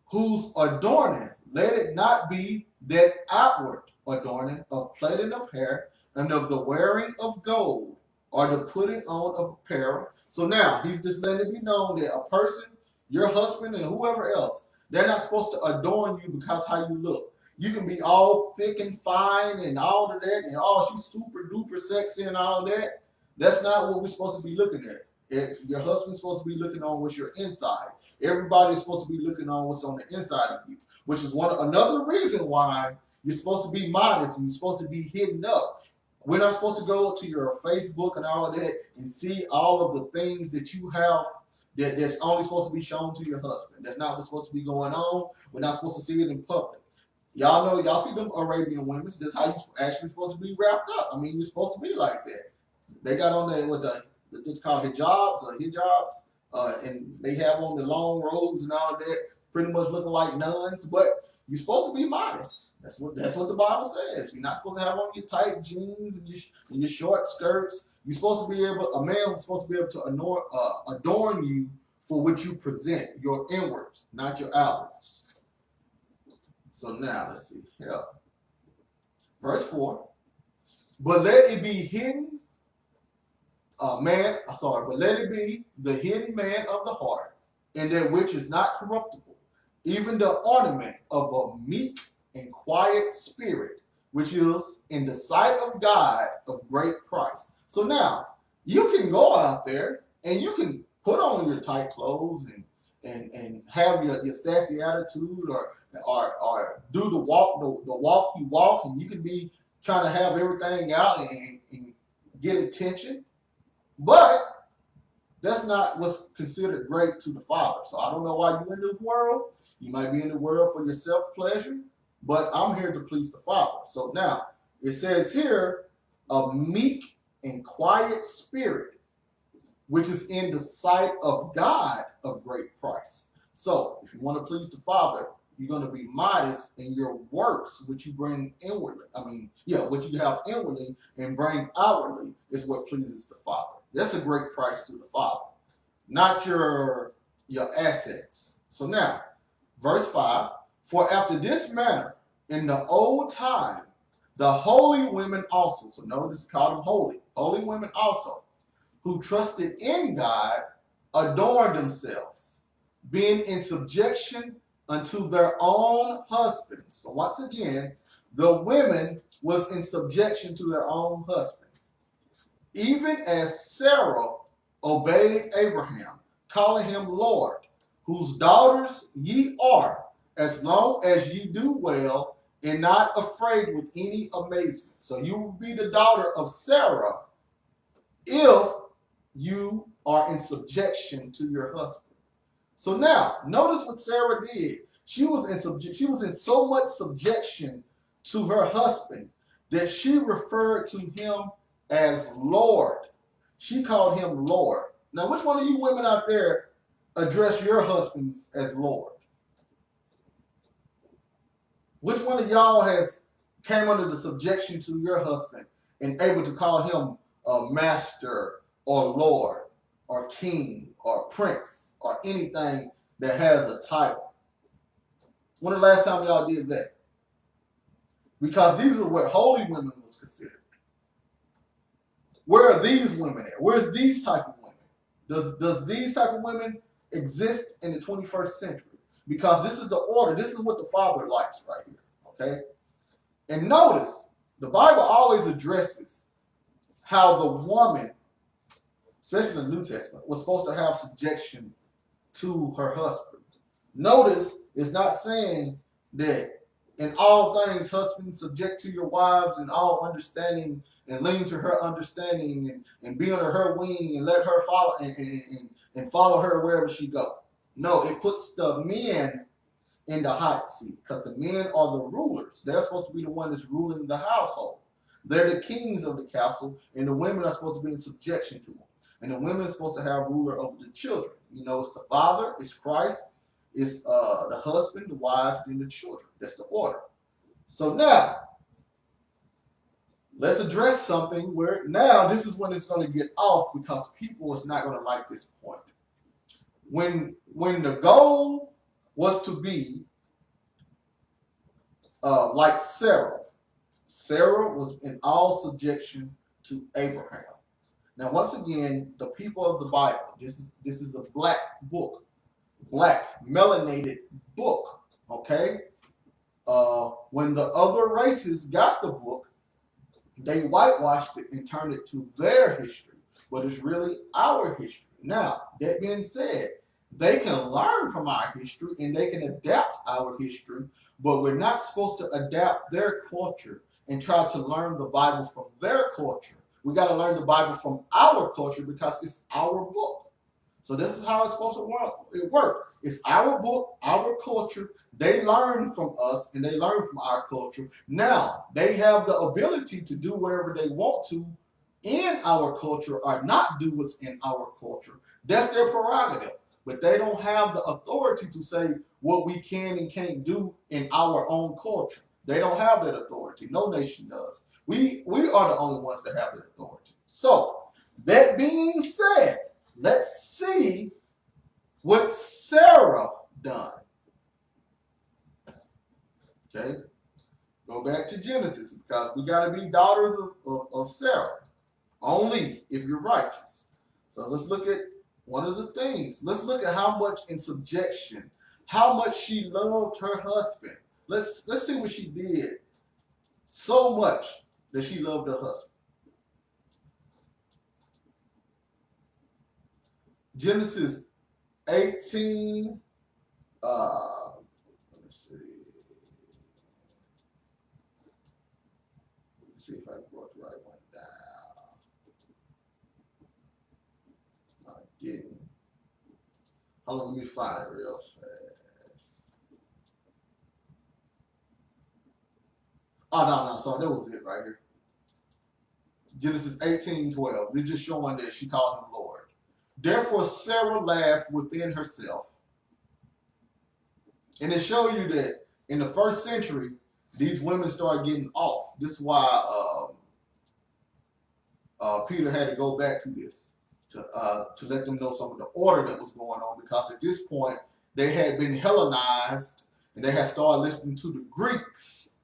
whose adorning, let it not be that outward adorning of plaiting of hair and of the wearing of gold or the putting on of apparel. So now he's just letting it be known that a person, your husband and whoever else, they're not supposed to adorn you because how you look. You can be all thick and fine and all of that, and oh, she's super duper sexy and all that. That's not what we're supposed to be looking at. Your husband's supposed to be looking on what's your inside. Everybody's supposed to be looking on what's on the inside of you, which is another reason why you're supposed to be modest and you're supposed to be hidden up. We're not supposed to go to your Facebook and all of that and see all of the things that you have that's only supposed to be shown to your husband. That's not what's supposed to be going on. We're not supposed to see it in public. Y'all know, y'all see them Arabian women. That's how you're actually supposed to be wrapped up. I mean, you're supposed to be like that. They got on there with it's called hijabs, and they have on the long robes and all of that, pretty much looking like nuns. But you're supposed to be modest. That's what the Bible says. You're not supposed to have on your tight jeans and your short skirts. You're supposed to be able. A man was supposed to be able to adorn you for what you present, your inwards, not your outwards. So now let's see. Yeah. Verse 4. But let it be hidden. But let it be the hidden man of the heart, and that which is not corruptible, even the ornament of a meek and quiet spirit, which is in the sight of God of great price. So now you can go out there and you can put on your tight clothes and have your sassy attitude or do the walk you walk, and you can be trying to have everything out and get attention. But that's not what's considered great to the Father. So I don't know why you're in the world. You might be in the world for your self-pleasure, but I'm here to please the Father. So now it says here, a meek and quiet spirit, which is in the sight of God of great price. So if you want to please the Father, you're going to be modest in your works, which you bring inwardly. What you have inwardly and bring outwardly is what pleases the Father. That's a great price to the Father, not your assets. So now, verse 5, for after this manner, in the old time, the holy women also, so notice called them holy women also, who trusted in God, adorned themselves, being in subjection unto their own husbands. So once again, the women was in subjection to their own husbands. Even as Sarah obeyed Abraham, calling him Lord, whose daughters ye are, as long as ye do well, and not afraid with any amazement. So you will be the daughter of Sarah if you are in subjection to your husband. So now, notice what Sarah did. She was in so much subjection to her husband that she referred to him as Lord. She called him Lord. Now, which one of you women out there address your husbands as Lord? Which one of y'all has came under the subjection to your husband and able to call him a master or Lord or king or prince or anything that has a title? When the last time y'all did that? Because these are what holy women was considered. Where are these women at? Where's these type of women? Does these type of women exist in the 21st century? Because this is the order. This is what the Father likes right here. Okay? And notice, the Bible always addresses how the woman, especially in the New Testament, was supposed to have subjection to her husband. Notice, it's not saying that in all things, husbands, subject to your wives in all understanding and lean to her understanding and be under her wing and let her follow and follow her wherever she goes. No, it puts the men in the hot seat because the men are the rulers. They're supposed to be the one that's ruling the household. They're the kings of the castle, and the women are supposed to be in subjection to them. And the women are supposed to have ruler over the children. You know, it's the father, it's Christ, it's the husband, the wives, then the children. That's the order. So now, let's address something where now this is when it's going to get off because people is not going to like this point. When the goal was to be like Sarah. Sarah was in all subjection to Abraham. Now, once again, the people of the Bible, this is a black book, black, melanated book, okay? When the other races got the book, they whitewashed it and turned it to their history, but it's really our history. Now, that being said, they can learn from our history and they can adapt our history, but we're not supposed to adapt their culture and try to learn the Bible from their culture. We got to learn the Bible from our culture because it's our book. So this is how it's supposed to work. It's our book, our culture. They learn from us and they learn from our culture. Now, they have the ability to do whatever they want to in our culture or not do what's in our culture. That's their prerogative. But they don't have the authority to say what we can and can't do in our own culture. They don't have that authority. No nation does. We are the only ones that have that authority. So, that being said, let's see what Sarah done. Okay? Go back to Genesis because we got to be daughters of Sarah. Only if you're righteous. So let's look at one of the things. Let's look at how much in subjection, how much she loved her husband. Let's see what she did. So much that she loved her husband. Genesis 18. Let's see. Let's see if I brought the right one down. I didn't. Hold on, let me find it real fast. Oh, no, sorry, that was it right here. Genesis 18:12. They're just showing that she called him Lord. Therefore Sarah laughed within herself. And it shows you that in the first century, these women started getting off. This is why Peter had to go back to this to let them know some of the order that was going on, because at this point they had been Hellenized and they had started listening to the Greeks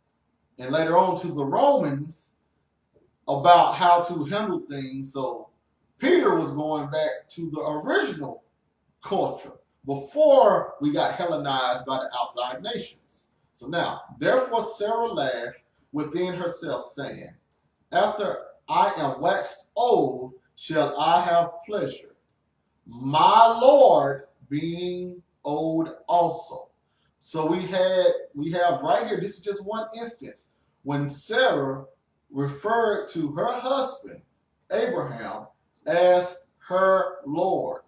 and later on to the Romans about how to handle things. So Peter was going back to the original culture before we got Hellenized by the outside nations. So now, therefore Sarah laughed within herself, saying, after I am waxed old, shall I have pleasure, my Lord being old also. So we have right here, this is just one instance, when Sarah referred to her husband, Abraham, as her Lord.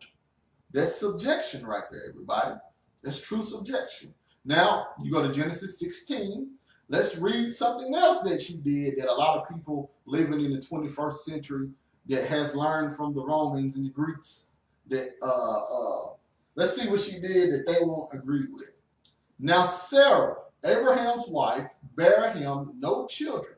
That's subjection right there, everybody. That's true subjection. Now, you go to Genesis 16. Let's read something else that she did that a lot of people living in the 21st century that has learned from the Romans and the Greeks that let's see what she did that they won't agree with. Now Sarah, Abraham's wife, bare him no children,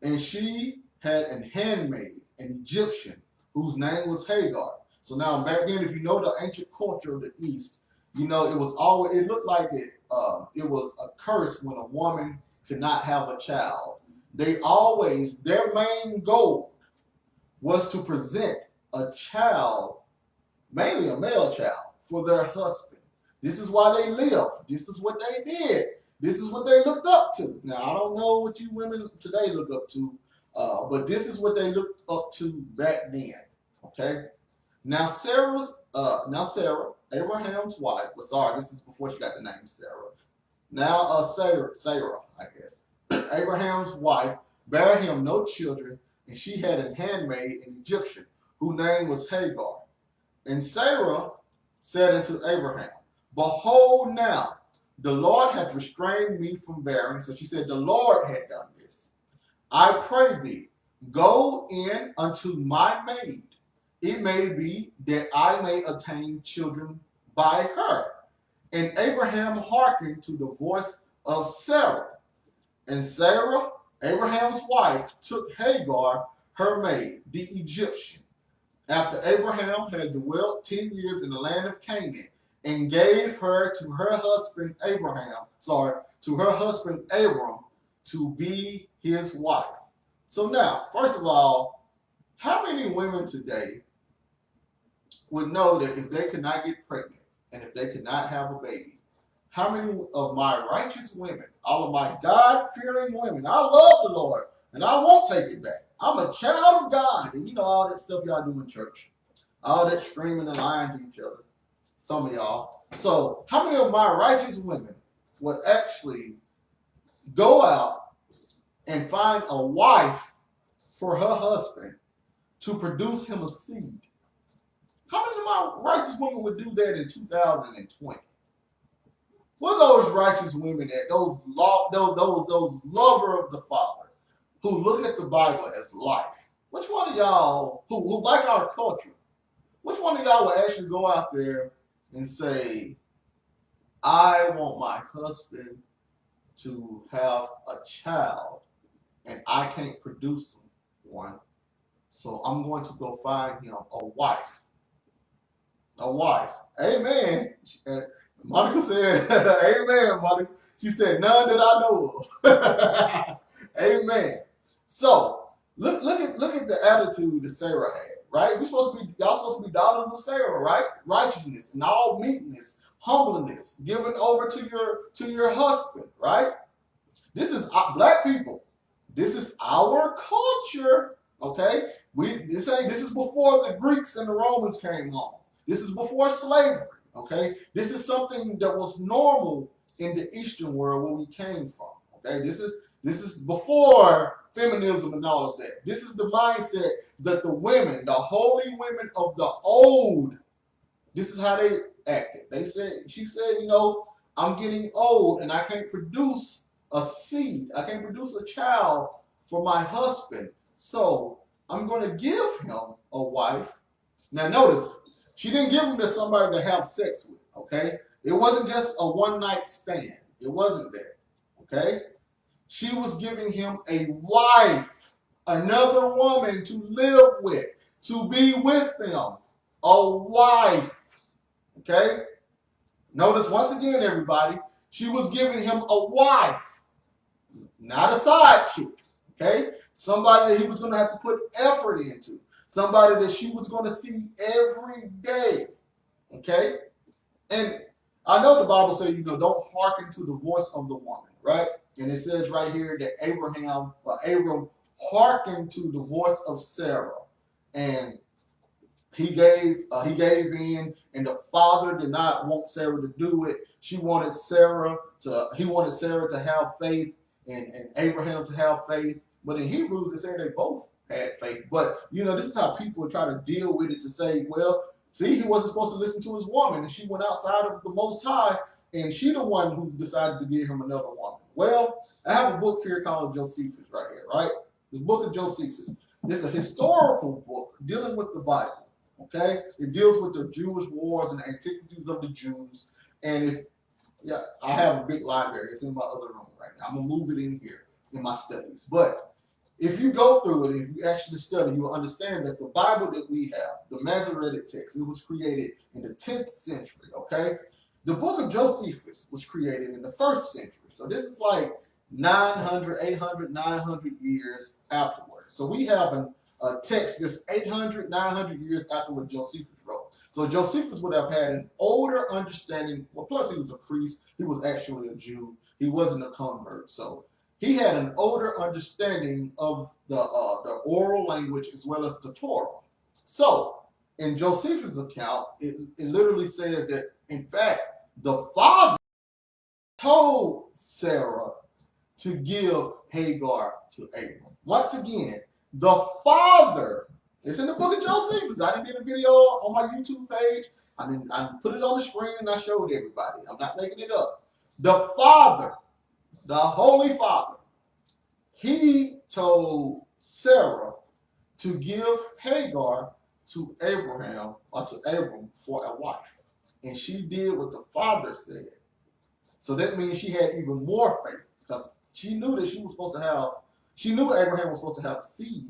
and she had an handmaid, an Egyptian, whose name was Hagar. So now back then, if you know the ancient culture of the East, you know it was always, it looked like it was a curse when a woman could not have a child. They always, their main goal was to present a child, mainly a male child, for their husband. This is why they lived. This is what they did. This is what they looked up to. Now, I don't know what you women today look up to, but this is what they looked up to back then. Okay. Now Sarah, Abraham's wife. Well, sorry, this is before she got the name Sarah. Now Sarah, I guess. Abraham's wife bare him no children, and she had a handmaid, an Egyptian, whose name was Hagar. And Sarah said unto Abraham, behold now, the Lord hath restrained me from bearing. So she said, the Lord had done this. I pray thee, go in unto my maid. It may be that I may obtain children by her. And Abraham hearkened to the voice of Sarah. And Sarah, Abraham's wife, took Hagar, her maid, the Egyptian, after Abraham had dwelt 10 years in the land of Canaan, and gave her to her husband Abram to be his wife. So now, first of all, how many women today would know that if they could not get pregnant and if they could not have a baby, how many of my righteous women, all of my God-fearing women, I love the Lord and I won't take it back. I'm a child of God, and you know all that stuff y'all do in church, all that screaming and lying to each other. Some of y'all. So how many of my righteous women would actually go out and find a wife for her husband to produce him a seed? How many of my righteous women would do that in 2020? What are those righteous women that those lover of the Father who look at the Bible as life? Which one of y'all who like our culture? Which one of y'all would actually go out there and say, I want my husband to have a child and I can't produce one, so I'm going to go find him a wife. A wife. Amen. Monica said, amen, Monica. She said, none that I know of. Amen. So look at the attitude that Sarah had, right? Y'all supposed to be daughters of Sarah, right? Righteousness and all meekness, humbleness, giving over to your husband, right? This is black people. This is our culture, okay? This is before the Greeks and the Romans came along. This is before slavery, okay? This is something that was normal in the Eastern world where we came from, okay? This is before feminism and all of that. This is the mindset that the women, the holy women of the old, this is how they acted. She said, you know, I'm getting old and I can't produce a seed. I can't produce a child for my husband. So I'm going to give him a wife. Now notice, she didn't give him to somebody to have sex with, okay? It wasn't just a one-night stand. It wasn't that, okay? She was giving him a wife, another woman to live with, to be with them, a wife, okay? Notice once again, everybody, she was giving him a wife, not a side chick, okay? Somebody that he was going to have to put effort into, somebody that she was going to see every day, okay? And I know the Bible says, you know, don't hearken to the voice of the woman, right? And it says right here that Abram hearkened to the voice of Sarah, and he gave in, and the father did not want Sarah to do it. He wanted Sarah to have faith, and Abraham to have faith. But in Hebrews, it said they both had faith. But you know, this is how people try to deal with it, to say, well, see, he wasn't supposed to listen to his woman, and she went outside of the Most High, and she the one who decided to give him another woman. Well, I have a book here called Josephus right here, right? The book of Josephus. It's a historical book dealing with the Bible. Okay, it deals with the Jewish wars and the antiquities of the Jews. And if yeah, I have a big library. It's in my other room right now. I'm gonna move it in here in my studies. But if you go through it, if you actually study, you will understand that the Bible that we have, the Masoretic text, it was created in the 10th century. Okay, the book of Josephus was created in the 1st century. So this is like 900, 800, 900 years afterwards. So we have a text that's 800, 900 years after what Josephus wrote. So Josephus would have had an older understanding. Well, plus he was a priest. He was actually a Jew. He wasn't a convert. So he had an older understanding of the oral language as well as the Torah. So in Josephus' account, it literally says that, in fact, the father told Sarah to give Hagar to Abram. Once again, the father, it's in the book of Josephus. I did a video on my YouTube page. I put it on the screen and I showed everybody. I'm not making it up. The father, the Holy Father, he told Sarah to give Hagar to Abraham or to Abram for a wife. And she did what the father said. So that means she had even more faith because she knew that she knew Abraham was supposed to have a seed,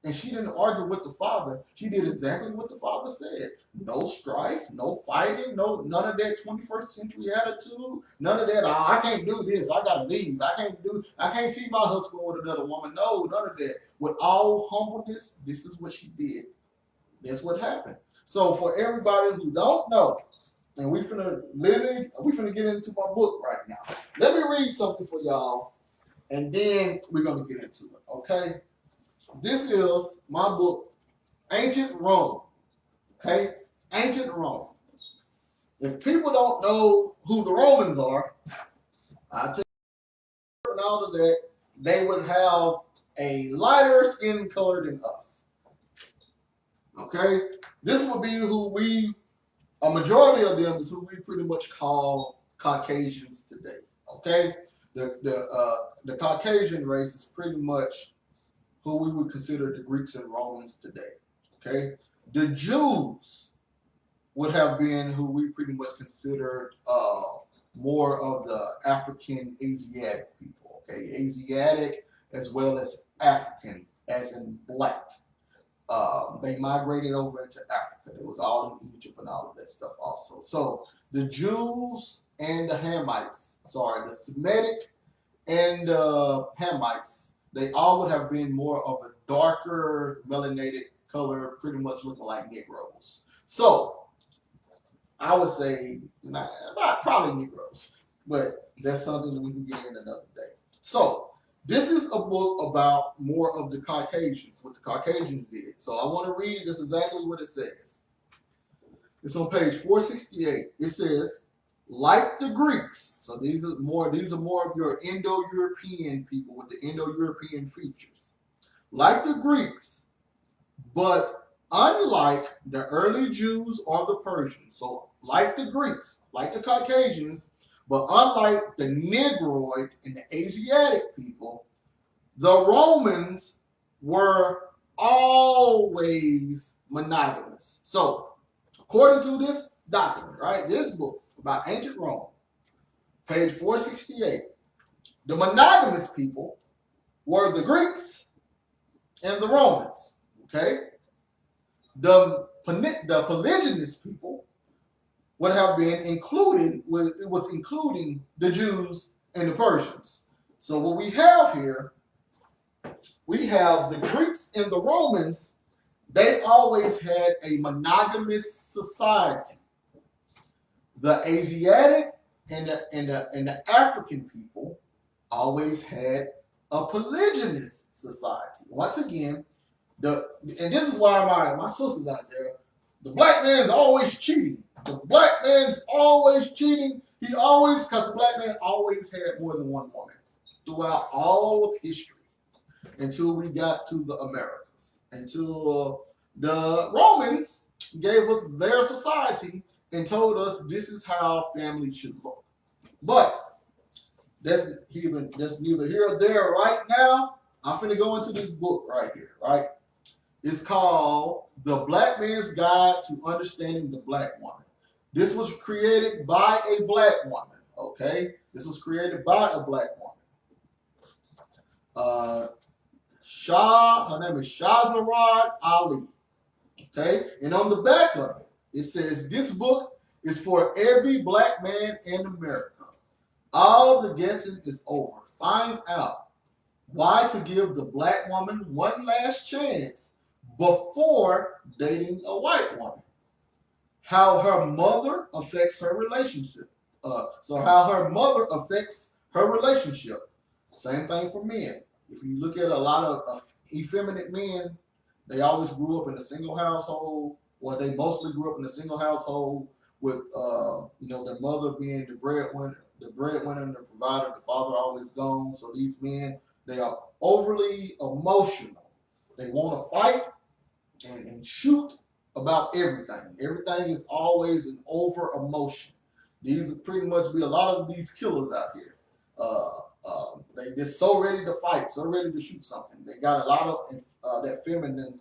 and she didn't argue with the father. She did exactly what the father said. No strife, no fighting, none of that 21st century attitude, none of that, I can't do this, I gotta leave, I can't see my husband with another woman. No, none of that. With all humbleness, this is what she did. That's what happened. So for everybody who don't know, and we finna get into my book right now. Let me read something for y'all, and then we're gonna get into it. Okay, this is my book, Ancient Rome. Okay, Ancient Rome. If people don't know who the Romans are, I tell you and all of that, they would have a lighter skin color than us. Okay, this would be a majority of them is who we pretty much call Caucasians today. Okay, the Caucasian race is pretty much who we would consider the Greeks and Romans today. Okay, the Jews would have been who we pretty much considered more of the African Asiatic people. Okay, Asiatic as well as African, as in black. They migrated over into Africa. It was all in Egypt and all of that stuff also. So the Jews and the Hamites, the Semitic and the Hamites, they all would have been more of a darker melanated color, pretty much looking like Negroes. So I would say about probably Negroes, but that's something that we can get in another day. So this is a book about more of the Caucasians, what the Caucasians did. So I want to read this exactly what it says. It's on page 468. It says, like the Greeks, so these are more of your Indo-European people with the Indo-European features. Like the Greeks, but unlike the early Jews or the Persians. So like the Greeks, like the Caucasians, but unlike the Negroid and the Asiatic people, the Romans were always monogamous. So, according to this document, right, this book about ancient Rome, page 468, the monogamous people were the Greeks and the Romans. Okay, the polygynous people would have been including the Jews and the Persians. So what we have here, we have the Greeks and the Romans. They always had a monogamous society. The Asiatic and the African people always had a polygynous society. Once again, and this is why my sisters out there, the black man's always cheating. The black man's always cheating. Because the black man always had more than one woman throughout all of history until we got to the Americas, until the Romans gave us their society and told us this is how family should look. But that's neither here or there right now. I'm finna go into this book right here, right? It's called The Black Man's Guide to Understanding the Black Woman. This was created by a black woman, okay? This was created by a black woman. Her name is Shahzarad Ali, okay? And on the back of it, it says, this book is for every black man in America. All the guessing is over. Find out why to give the black woman one last chance before dating a white woman. How her mother affects her relationship. How her mother affects her relationship. Same thing for men. If you look at a lot of effeminate men, they always grew up in a single household, or they mostly grew up in a single household with, their mother being the breadwinner, and the provider, the father always gone. So these men, they are overly emotional. They want to fight and shoot about everything. Everything is always an over emotion. These pretty much be a lot of these killers out here. They're so ready to fight, so ready to shoot something. They got a lot of that feminine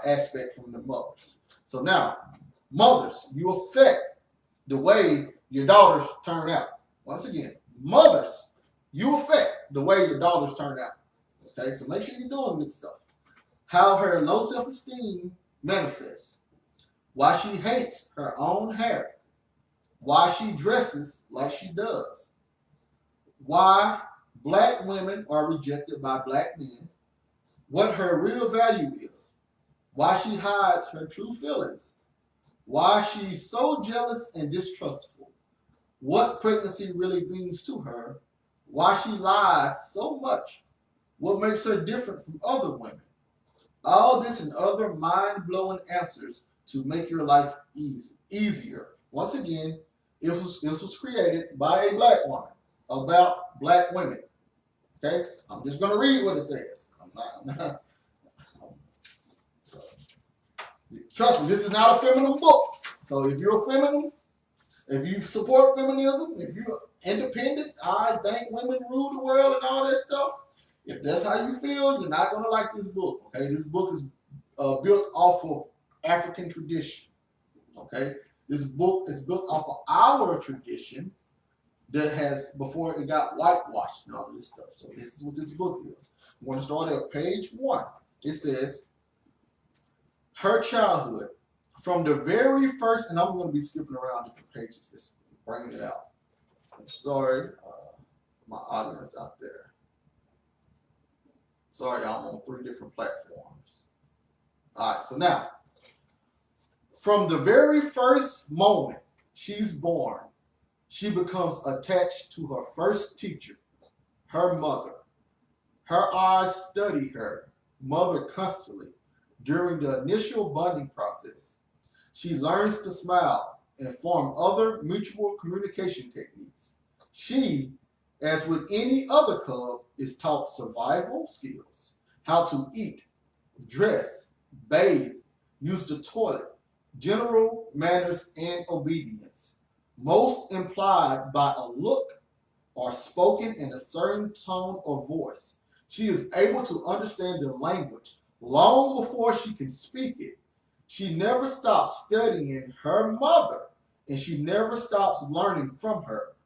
aspect from the mothers. So now, mothers, you affect the way your daughters turn out. Once again, mothers, you affect the way your daughters turn out. Okay, so make sure you're doing good stuff. How her low self-esteem manifests. Why she hates her own hair. Why she dresses like she does. Why black women are rejected by black men. What her real value is. Why she hides her true feelings. Why she's so jealous and distrustful. What pregnancy really means to her. Why she lies so much. What makes her different from other women. All this and other mind-blowing answers to make your life easier. Once again, this was created by a black woman about black women. Okay, I'm just going to read what it says. So, trust me, this is not a feminine book. So if you're a feminine, if you support feminism, if you're independent, I think women rule the world and all that stuff. If that's how you feel, you're not going to like this book. Okay, this book is built off of African tradition. Okay, this book is built off of our tradition that has, before it got whitewashed and all this stuff. So this is what this book is. We're going to start at page 1. It says, her childhood, from the very first, and I'm going to be skipping around different pages, just bringing it out. I'm sorry, my audience out there. Sorry, I'm on 3 different platforms. All right, so now, from the very first moment she's born, she becomes attached to her first teacher, her mother. Her eyes study her mother constantly during the initial bonding process. She learns to smile and form other mutual communication techniques. She, as with any other cub, is taught survival skills, how to eat, dress, bathe, use the toilet, general manners, and obedience. Most implied by a look or spoken in a certain tone or voice. She is able to understand the language long before she can speak it. She never stops studying her mother, and she never stops learning from her.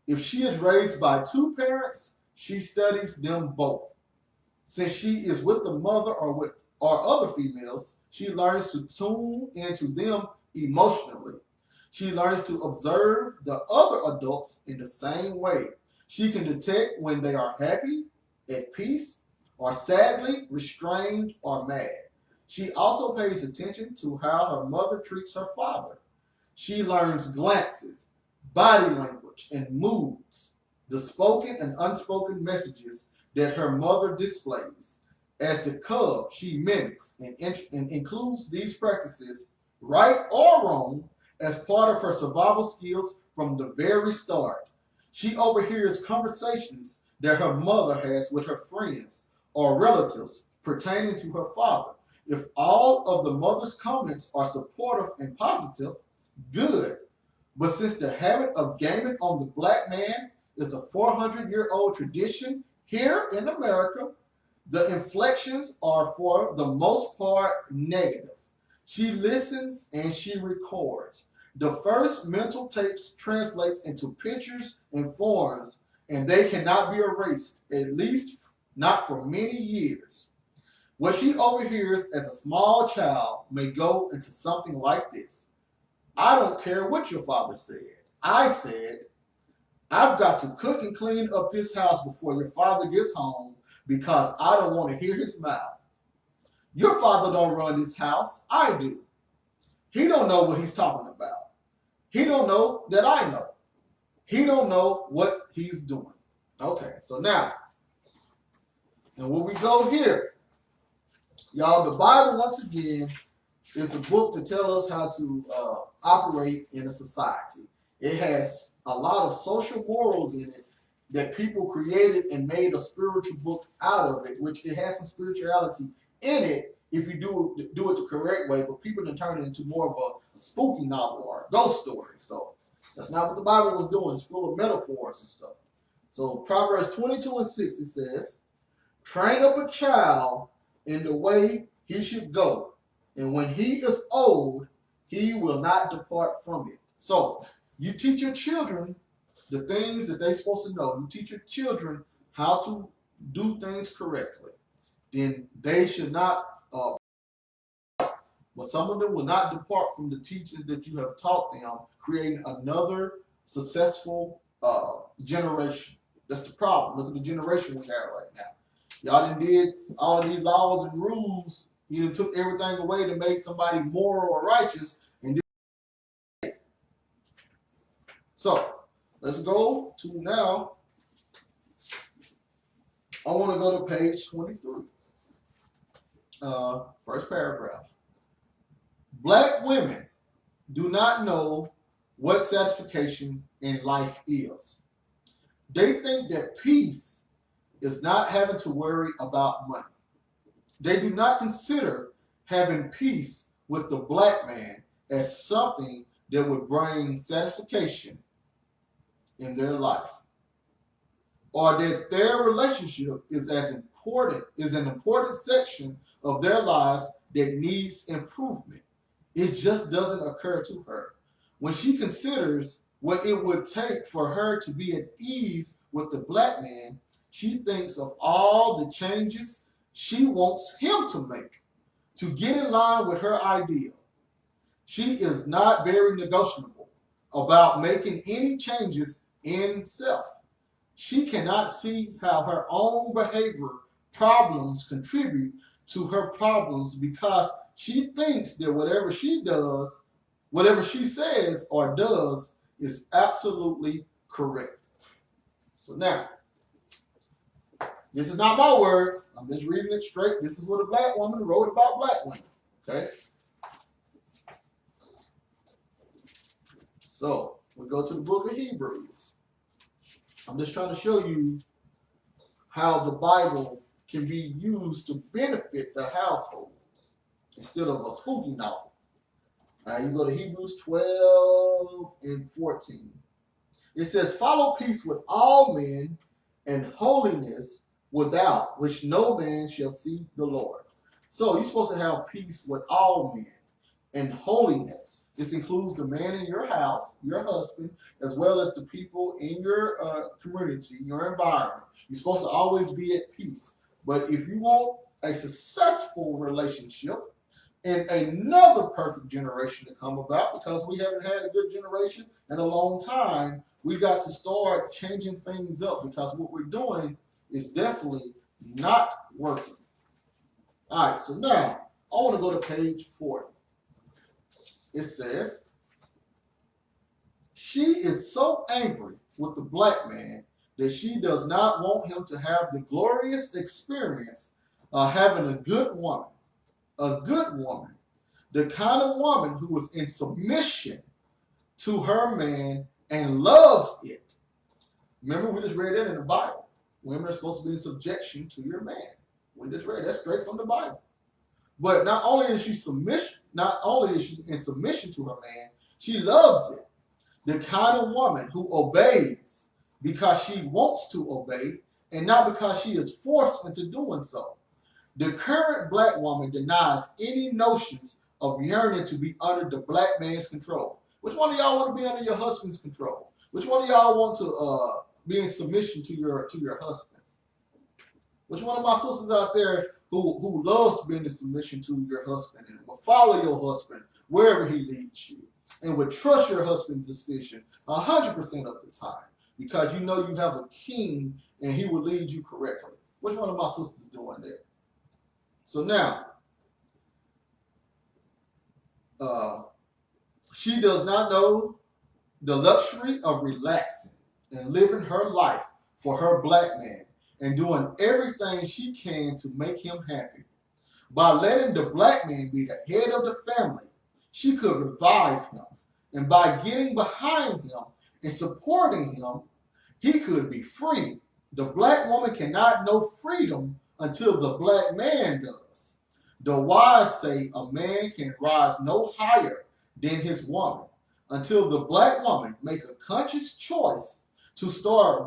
If she is raised by 2 parents, she studies them both. Since she is with the mother or other females, she learns to tune into them emotionally. She learns to observe the other adults in the same way. She can detect when they are happy, at peace, or sadly, restrained, or mad. She also pays attention to how her mother treats her father. She learns glances, body language, and moods, the spoken and unspoken messages that her mother displays. As the cub, she mimics and includes these practices, right or wrong, as part of her survival skills from the very start. She overhears conversations that her mother has with her friends or relatives pertaining to her father. If all of the mother's comments are supportive and positive, good. But since the habit of gaming on the black man is a 400-year-old tradition here in America, The inflections are for the most part negative. She listens and she records. The first mental tapes translates into pictures and forms, and they cannot be erased, at least not for many years. What she overhears as a small child may go into something like this. I don't care what your father said. I said, I've got to cook and clean up this house before your father gets home because I don't want to hear his mouth. Your father don't run this house. I do. He don't know what he's talking about. He don't know that I know. He don't know what he's doing. Okay, so now, and when we go here, y'all, the Bible, once again, is a book to tell us how to operate in a society. It has a lot of social morals in it that people created and made a spiritual book out of it, which it has some spirituality in it if you do it the correct way, but people can turn it into more of a spooky novel or a ghost story. So that's not what the Bible was doing. It's full of metaphors and stuff. So Proverbs 22:6, it says, train up a child in the way he should go, and when he is old, he will not depart from it. So you teach your children the things that they're supposed to know. You teach your children how to do things correctly. Then they should not, but some of them will not depart from the teachings that you have taught them, creating another successful generation. That's the problem. Look at the generation we have right now. Y'all done did all of these laws and rules. You done took everything away to make somebody moral or righteous. And so let's go to now. I want to go to page 23. First paragraph. Black women do not know what satisfaction in life is. They think that peace is not having to worry about money. They do not consider having peace with the black man as something that would bring satisfaction in their life, or that their relationship is an important section of their lives that needs improvement. It just doesn't occur to her. When she considers what it would take for her to be at ease with the black man, she thinks of all the changes she wants him to make to get in line with her ideal. She is not very negotiable about making any changes in self. She cannot see how her own behavior problems contribute to her problems because she thinks that whatever she does, whatever she says or does is absolutely correct. So now, this is not my words. I'm just reading it straight. This is what a black woman wrote about black women. Okay? So, we go to the book of Hebrews. I'm just trying to show you how the Bible can be used to benefit the household instead of a spooky novel. You go to Hebrews 12 and 14. It says, follow peace with all men and holiness, without which no man shall see the Lord. So you're supposed to have peace with all men and holiness. This includes the man in your house, your husband, as well as the people in your community, your environment. You're supposed to always be at peace. But if you want a successful relationship and another perfect generation to come about, because we haven't had a good generation in a long time, we got to start changing things up, because what we're doing is definitely not working. All right, so now I want to go to page 40. It says, she is so angry with the black man that she does not want him to have the glorious experience of having a good woman, the kind of woman who is in submission to her man and loves it. Remember, we just read that in the Bible. Women are supposed to be in subjection to your man. We just read that's straight from the Bible. But not only is she in submission to her man, she loves it. The kind of woman who obeys because she wants to obey and not because she is forced into doing so. The current black woman denies any notions of yearning to be under the black man's control. Which one of y'all want to be under your husband's control? Which one of y'all want to be in submission to your husband? Which one of my sisters out there who loves to be in submission to your husband and will follow your husband wherever he leads you and would trust your husband's decision 100% of the time because you know you have a king and he will lead you correctly? Which one of my sisters is doing that? So now, she does not know the luxury of relaxing and living her life for her black man and doing everything she can to make him happy. By letting the black man be the head of the family, she could revive him. And by getting behind him and supporting him, he could be free. The black woman cannot know freedom until the black man does. The wise say a man can rise no higher than his woman until the black woman make a conscious choice to start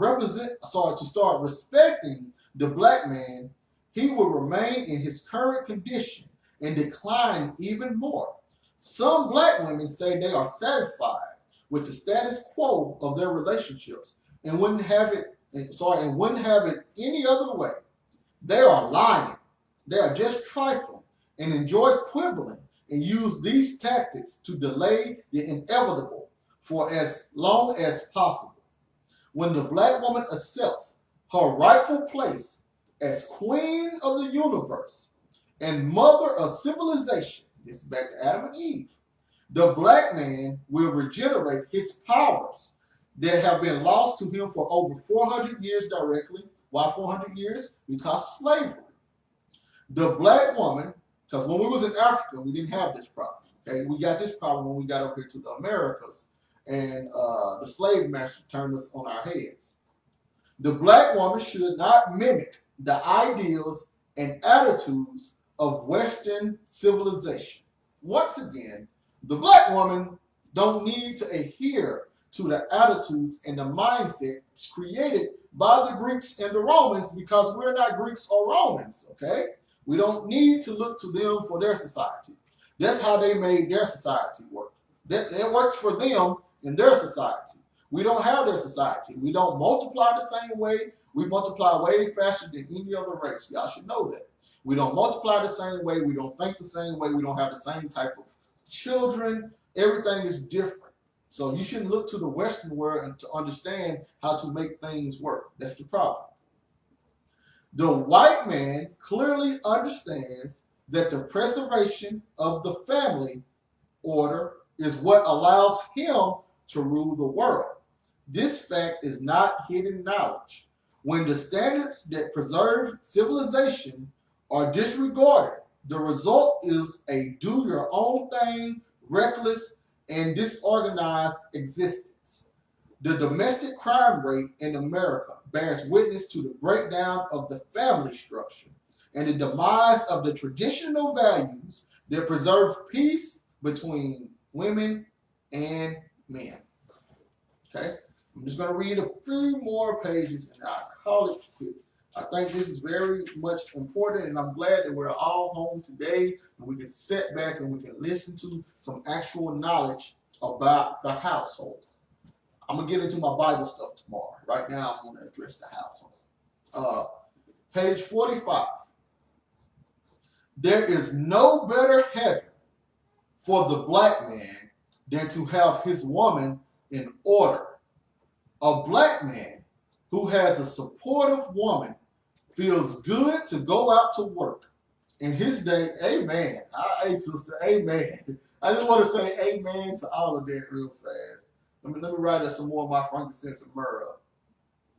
respecting the black man. He will remain in his current condition and decline even more. Some black women say they are satisfied with the status quo of their relationships and wouldn't have it any other way. They are lying. They are just trifling and enjoy quibbling and use these tactics to delay the inevitable for as long as possible. When the black woman accepts her rightful place as queen of the universe and mother of civilization, this is back to Adam and Eve, the black man will regenerate his powers that have been lost to him for over 400 years directly. Why 400 years? Because slavery. The black woman, because when we was in Africa, we didn't have this problem. Okay, we got this problem when we got up here to the Americas, and the slave master turned us on our heads. The black woman should not mimic the ideals and attitudes of Western civilization. Once again, the black woman don't need to adhere to the attitudes and the mindsets created by the Greeks and the Romans because we're not Greeks or Romans, okay? We don't need to look to them for their society. That's how they made their society work. That works for them in their society. We don't have their society. We don't multiply the same way. We multiply way faster than any other race. Y'all should know that. We don't multiply the same way. We don't think the same way. We don't have the same type of children. Everything is different. So you shouldn't look to the Western world to understand how to make things work. That's the problem. The white man clearly understands that the preservation of the family order is what allows him to rule the world. This fact is not hidden knowledge. When the standards that preserve civilization are disregarded, the result is a do-your-own-thing, reckless, and disorganized existence. The domestic crime rate in America bears witness to the breakdown of the family structure and the demise of the traditional values that preserve peace between women and men. Okay, I'm just going to read a few more pages and I'll call it quick. I think this is very much important, and I'm glad that we're all home today and we can sit back and we can listen to some actual knowledge about the household. I'm going to get into my Bible stuff tomorrow. Right now, I'm going to address the household. Page 45. There is no better heaven for the black man than to have his woman in order. A black man who has a supportive woman feels good to go out to work. In his day, amen. Hey, sister, amen. I just want to say amen to all of that real fast. Let me write up some more of my frankincense and myrrh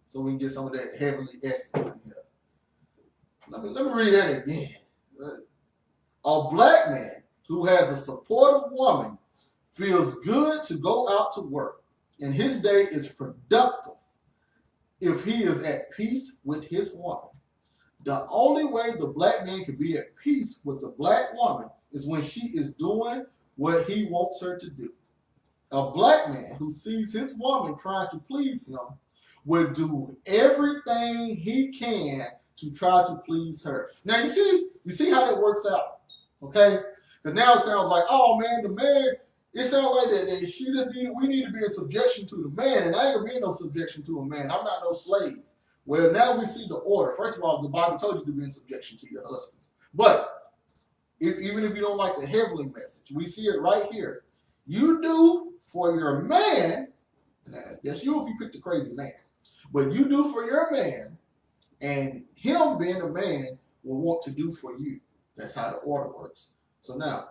so we can get some of that heavenly essence in here. Let me read that again. A black man who has a supportive woman feels good to go out to work, and his day is productive if he is at peace with his woman. The only way the black man can be at peace with the black woman is when she is doing what he wants her to do. A black man who sees his woman trying to please him will do everything he can to try to please her. Now you see, You see how that works out, okay? Because now it sounds like, oh man, the man, it sounds like that we need to be in subjection to the man, and I ain't gonna be in no subjection to a man. I'm not no slave. Well, now we see the order. First of all, the Bible told you to be in subjection to your husbands. But even if you don't like the heavenly message, we see it right here. You do for your man, that's you if you pick the crazy man, but you do for your man, and him being a man will want to do for you. That's how the order works. So now,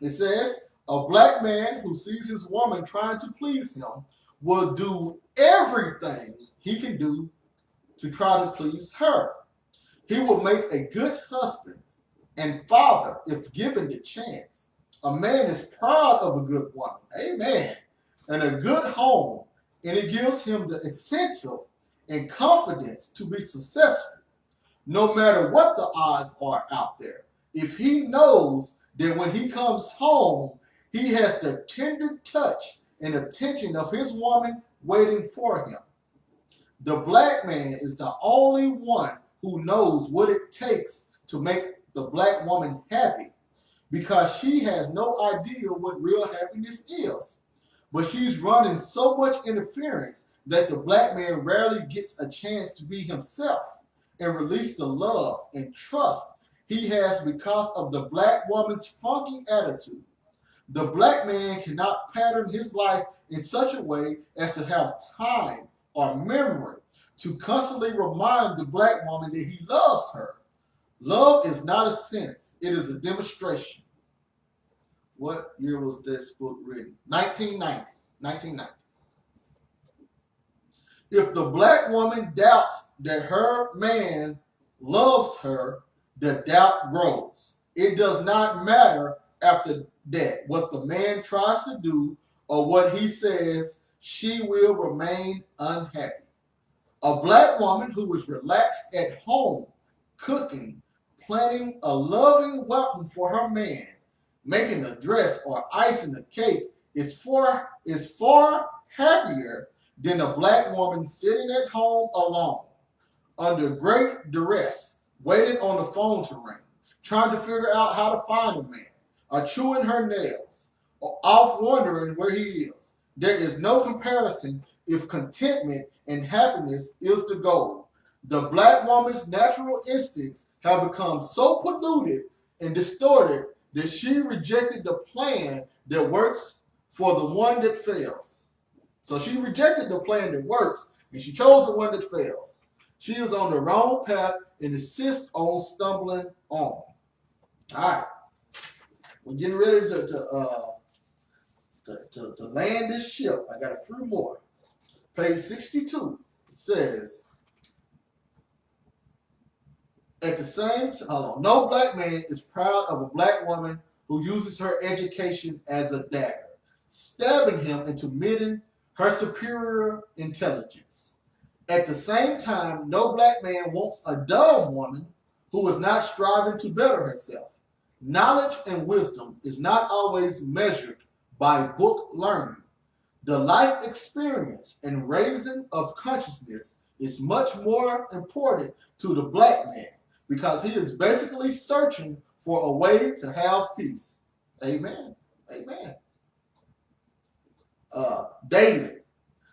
it says, a black man who sees his woman trying to please him will do everything he can do to try to please her. He will make a good husband and father if given the chance. A man is proud of a good woman, amen, and a good home, and it gives him the essential and confidence to be successful, no matter what the odds are out there. If he knows that when he comes home, he has the tender touch and attention of his woman waiting for him. The black man is the only one who knows what it takes to make the black woman happy, because she has no idea what real happiness is. But she's running so much interference that the black man rarely gets a chance to be himself and release the love and trust he has because of the black woman's funky attitude. The black man cannot pattern his life in such a way as to have time or memory to constantly remind the black woman that he loves her. Love is not a sentence, it is a demonstration. What year was this book written? 1990. 1990. If the black woman doubts that her man loves her, the doubt grows. It does not matter after that what the man tries to do or what he says, she will remain unhappy. A black woman who is relaxed at home, cooking, planning a loving welcome for her man, making a dress or icing a cake is far happier than a black woman sitting at home alone, under great duress, waiting on the phone to ring, trying to figure out how to find a man, or chewing her nails, or off wondering where he is. There is no comparison if contentment and happiness is the goal. The black woman's natural instincts have become so polluted and distorted that she rejected the plan that works for the one that fails. So she rejected the plan that works, and she chose the one that failed. She is on the wrong path and insists on stumbling on. All right. We're getting ready to land this ship. I got a few more. Page 62 says, at the same time, no black man is proud of a black woman who uses her education as a dagger, stabbing him into admitting her superior intelligence. At the same time, no black man wants a dumb woman who is not striving to better herself. Knowledge and wisdom is not always measured by book learning. The life experience and raising of consciousness is much more important to the black man because he is basically searching for a way to have peace. Amen. Amen. Dating.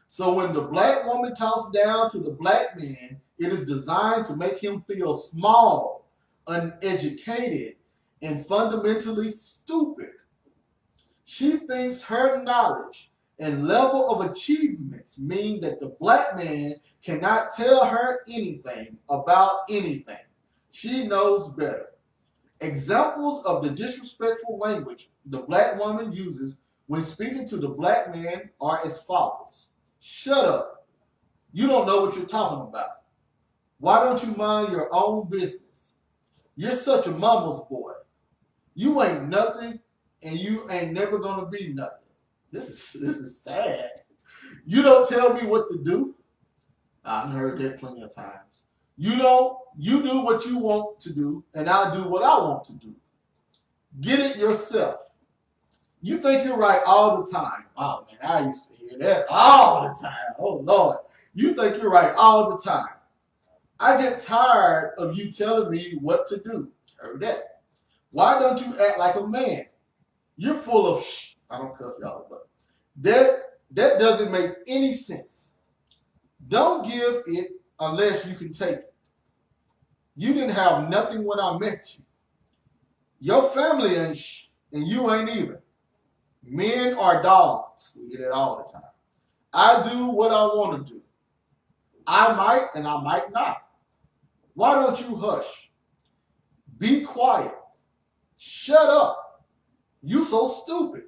So when the black woman talks down to the black man, it is designed to make him feel small, uneducated, and fundamentally stupid. She thinks her knowledge and level of achievements mean that the black man cannot tell her anything about anything. She knows better. Examples of the disrespectful language the black woman uses when speaking to the black man are as follows. Shut up. You don't know what you're talking about. Why don't you mind your own business? You're such a mama's boy. You ain't nothing and you ain't never gonna be nothing. This is sad. You don't tell me what to do. I've heard that plenty of times. You do what you want to do, and I'll do what I want to do. Get it yourself. You think you're right all the time. Oh man, I used to hear that all the time. Oh Lord. You think you're right all the time. I get tired of you telling me what to do. Heard that. Why don't you act like a man? You're full of shh. I don't cuss y'all, but that doesn't make any sense. Don't give it unless you can take it. You didn't have nothing when I met you. Your family ain't shh, and you ain't either. Men are dogs. We hear that all the time. I do what I want to do. I might and I might not. Why don't you hush? Be quiet. Shut up. You so stupid.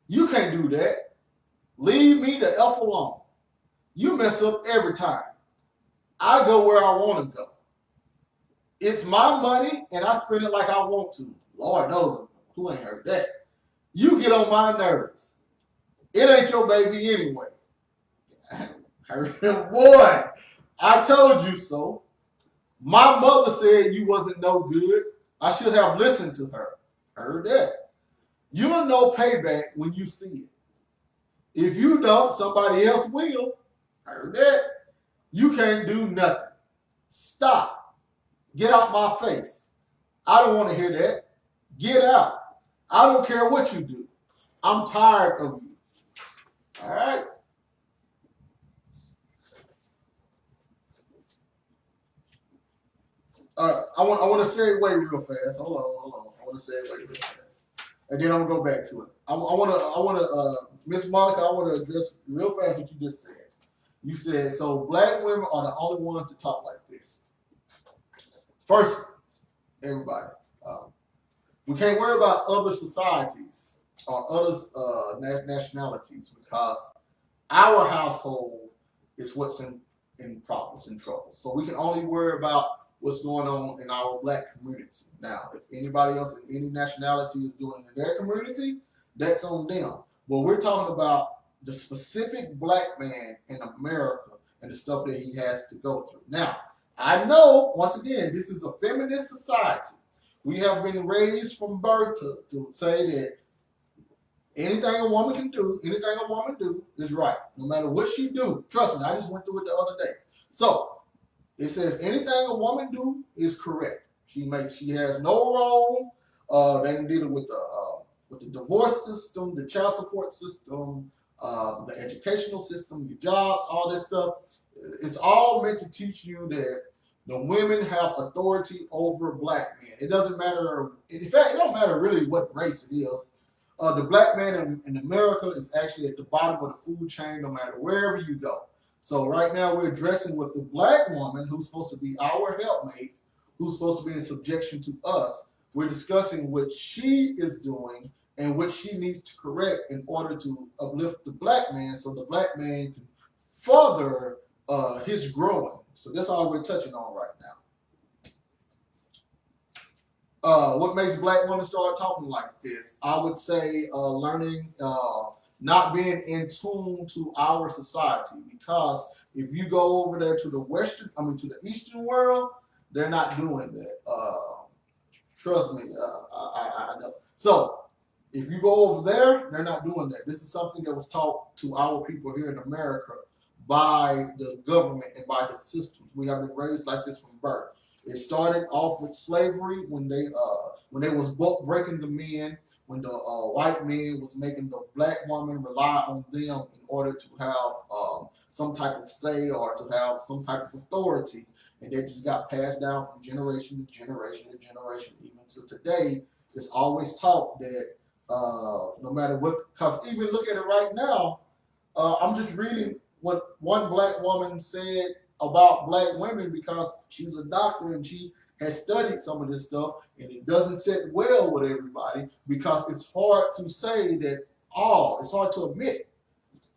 You can't do that. Leave me the F alone. You mess up every time. I go where I want to go. It's my money and I spend it like I want to. Lord knows who ain't heard that. You get on my nerves. It ain't your baby anyway. Boy, I told you so. My mother said you wasn't no good. I should have listened to her. Heard that. You'll know payback when you see it. If you don't, somebody else will. Heard that. You can't do nothing. Stop. Get out my face. I don't want to hear that. Get out. I don't care what you do. I'm tired of you. All right. I want to segue real fast. Hold on. I want to segue real fast, and then I'm gonna go back to it. I want to, Miss Monica. I want to address real fast what you just said. You said so. Black women are the only ones to talk like this. First, everybody, we can't worry about other societies or other nationalities because our household is what's in problems, in trouble. So we can only worry about what's going on in our black community. Now, if anybody else in any nationality is doing it in their community, that's on them. But we're talking about the specific black man in America and the stuff that he has to go through. Now, I know, once again, this is a feminist society. We have been raised from birth to say that anything a woman can do, anything a woman do is right. No matter what she do. Trust me, I just went through it the other day. So, it says anything a woman do is correct. She has no wrong. They can deal with the divorce system, the child support system, the educational system, your jobs, all this stuff. It's all meant to teach you that the women have authority over black men. It doesn't matter. In fact, it don't matter really what race it is. The black man in America is actually at the bottom of the food chain, no matter wherever you go. So right now we're addressing with the black woman who's supposed to be our helpmate, who's supposed to be in subjection to us. We're discussing what she is doing and what she needs to correct in order to uplift the black man so the black man can further his growing. So that's all we're touching on right now. What makes black women start talking like this? I would say learning, not being in tune to our society. Because if you go over there to the Eastern world, they're not doing that. Trust me, I know. So if you go over there, they're not doing that. This is something that was taught to our people here in America by the government and by the systems. We have been raised like this from birth. It started off with slavery when they was breaking the men, when the white man was making the black woman rely on them in order to have some type of say or to have some type of authority, and that just got passed down from generation to generation to generation, even to today. It's always taught that no matter what, because even look at it right now, I'm just reading what one black woman said about black women because she's a doctor and she has studied some of this stuff, and it doesn't sit well with everybody because it's hard to say that it's hard to admit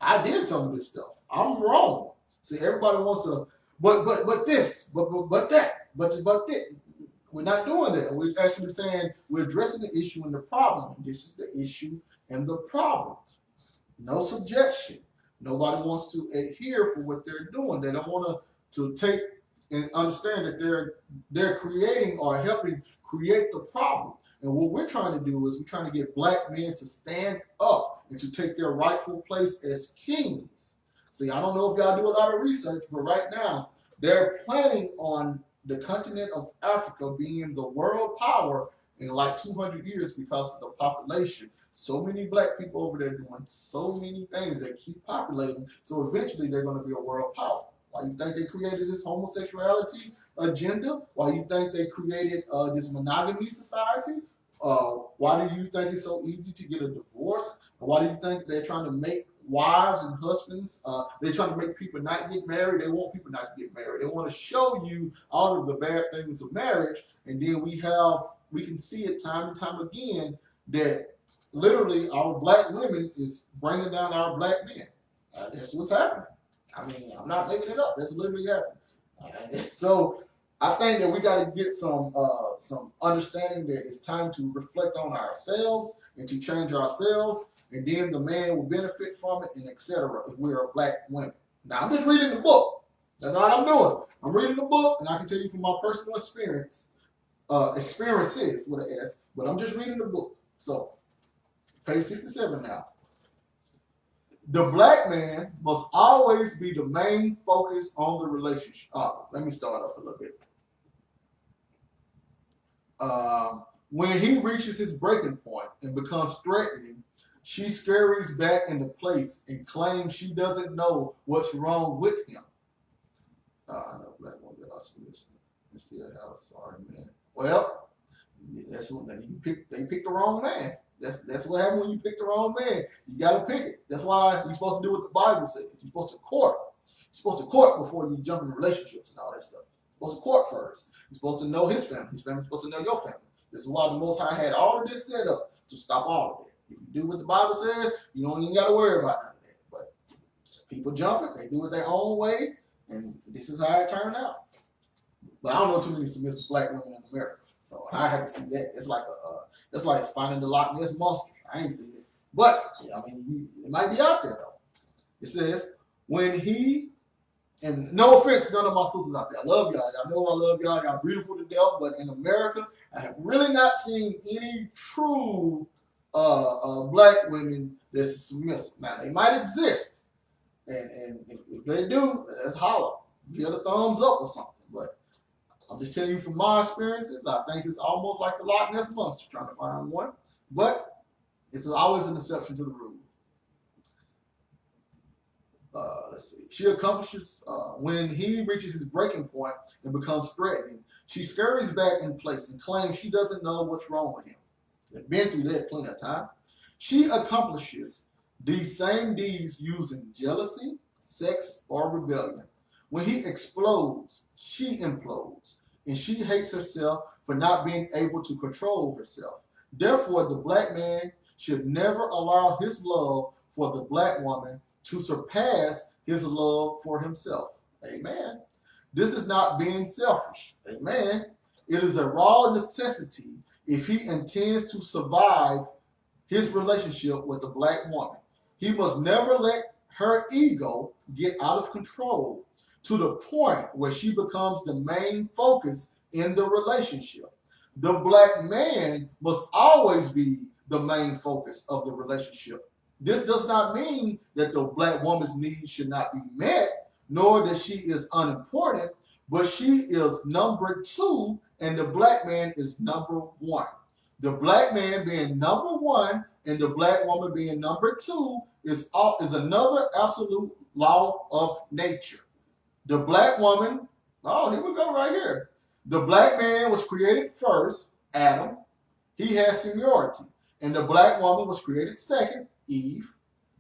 I did some of this stuff. I'm wrong. See, everybody wants to, but this, but that, but this. We're not doing that. We're actually saying we're addressing the issue and the problem. This is the issue and the problem. No subjection. Nobody wants to adhere for what they're doing. They don't want to take and understand that they're creating or helping create the problem. And what we're trying to do is we're trying to get black men to stand up and to take their rightful place as kings. See, I don't know if y'all do a lot of research, but right now they're planning on the continent of Africa being the world power in like 200 years because of the population. So many black people over there doing so many things that keep populating. So eventually they're going to be a world power. Why you think they created this homosexuality agenda? Why you think they created this monogamy society? Why do you think it's so easy to get a divorce? Why do you think they're trying to make wives and husbands? They're trying to make people not get married. They want people not to get married. They want to show you all of the bad things of marriage, and then we can see it time and time again that literally our black women is bringing down our black men. That's what's happening. I mean, I'm not making it up. That's literally happening. So I think that we got to get some understanding that it's time to reflect on ourselves and to change ourselves, and then the man will benefit from it, and etc. If we are black women. Now I'm just reading the book. That's all I'm doing. I'm reading the book, and I can tell you from my personal experiences, with an S, but I'm just reading the book. So, page 67 now. The black man must always be the main focus on the relationship. Let me start off a little bit. When he reaches his breaking point and becomes threatening, she scurries back into place and claims she doesn't know what's wrong with him. I know black woman that I still have. Sorry, man. Well, that's what they picked the wrong man. That's what happens when you pick the wrong man. You gotta pick it. That's why you're supposed to do what the Bible says. You're supposed to court. You're supposed to court before you jump in relationships and all that stuff. You're supposed to court first. You're supposed to know his family. His family's supposed to know your family. This is why the Most High had all of this set up to stop all of it. If you do what the Bible says, you don't even got to worry about none of that. But people jump it. They do it their own way, and this is how it turned out. But I don't know too many submissive black women in America, so I had to see that. It's like that's like finding the Loch Ness monster. I ain't seen it, but yeah, I mean, it might be out there though. It says when he, and no offense to none of my sisters out there, I love y'all. I know I love y'all. Y'all beautiful to death, but in America, I have really not seen any true black women that's submissive. Now they might exist, and if they do, that's holler. Get a thumbs up or something, but. I'm just telling you from my experiences, I think it's almost like the Loch Ness Monster trying to find one. But it's always an exception to the rule. Let's see. She accomplishes, when he reaches his breaking point and becomes threatening, she scurries back in place and claims she doesn't know what's wrong with him. They've been through that plenty of time. She accomplishes these same deeds using jealousy, sex, or rebellion. When he explodes, she implodes, and she hates herself for not being able to control herself. Therefore, the black man should never allow his love for the black woman to surpass his love for himself. Amen. This is not being selfish. Amen. It is a raw necessity if he intends to survive his relationship with the black woman. He must never let her ego get out of control to the point where she becomes the main focus in the relationship. The black man must always be the main focus of the relationship. This does not mean that the black woman's needs should not be met, nor that she is unimportant, but she is number two and the black man is number one. The black man being number one and the black woman being number two is another absolute law of nature. The black woman, here we go right here. The black man was created first, Adam. He has seniority. And the black woman was created second, Eve.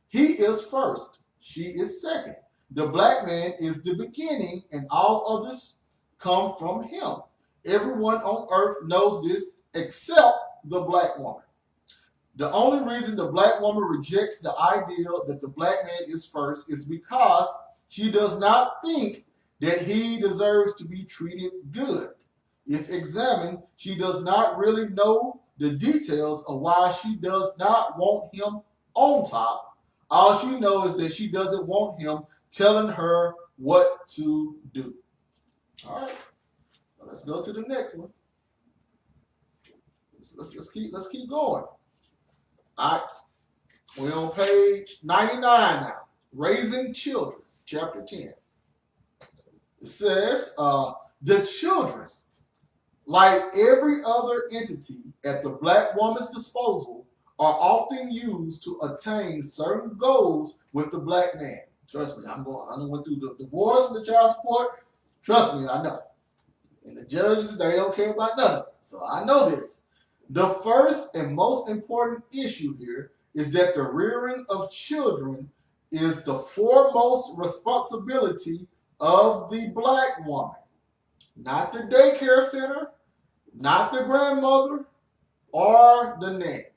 He is first. She is second. The black man is the beginning, and all others come from him. Everyone on earth knows this except the black woman. The only reason the black woman rejects the idea that the black man is first is because she does not think that he deserves to be treated good. If examined, she does not really know the details of why she does not want him on top. All she knows is that she doesn't want him telling her what to do. All right, well, let's go to the next one. Let's keep going. All right, we're on page 99 now. Raising Children, chapter 10. It says, The children, like every other entity at the black woman's disposal, are often used to attain certain goals with the black man. Trust me, I went through the divorce and the child support. Trust me, I know. And the judges, they don't care about none of it. So I know this. The first and most important issue here is that the rearing of children is the foremost responsibility of the black woman. Not the daycare center, not the grandmother, or the nanny.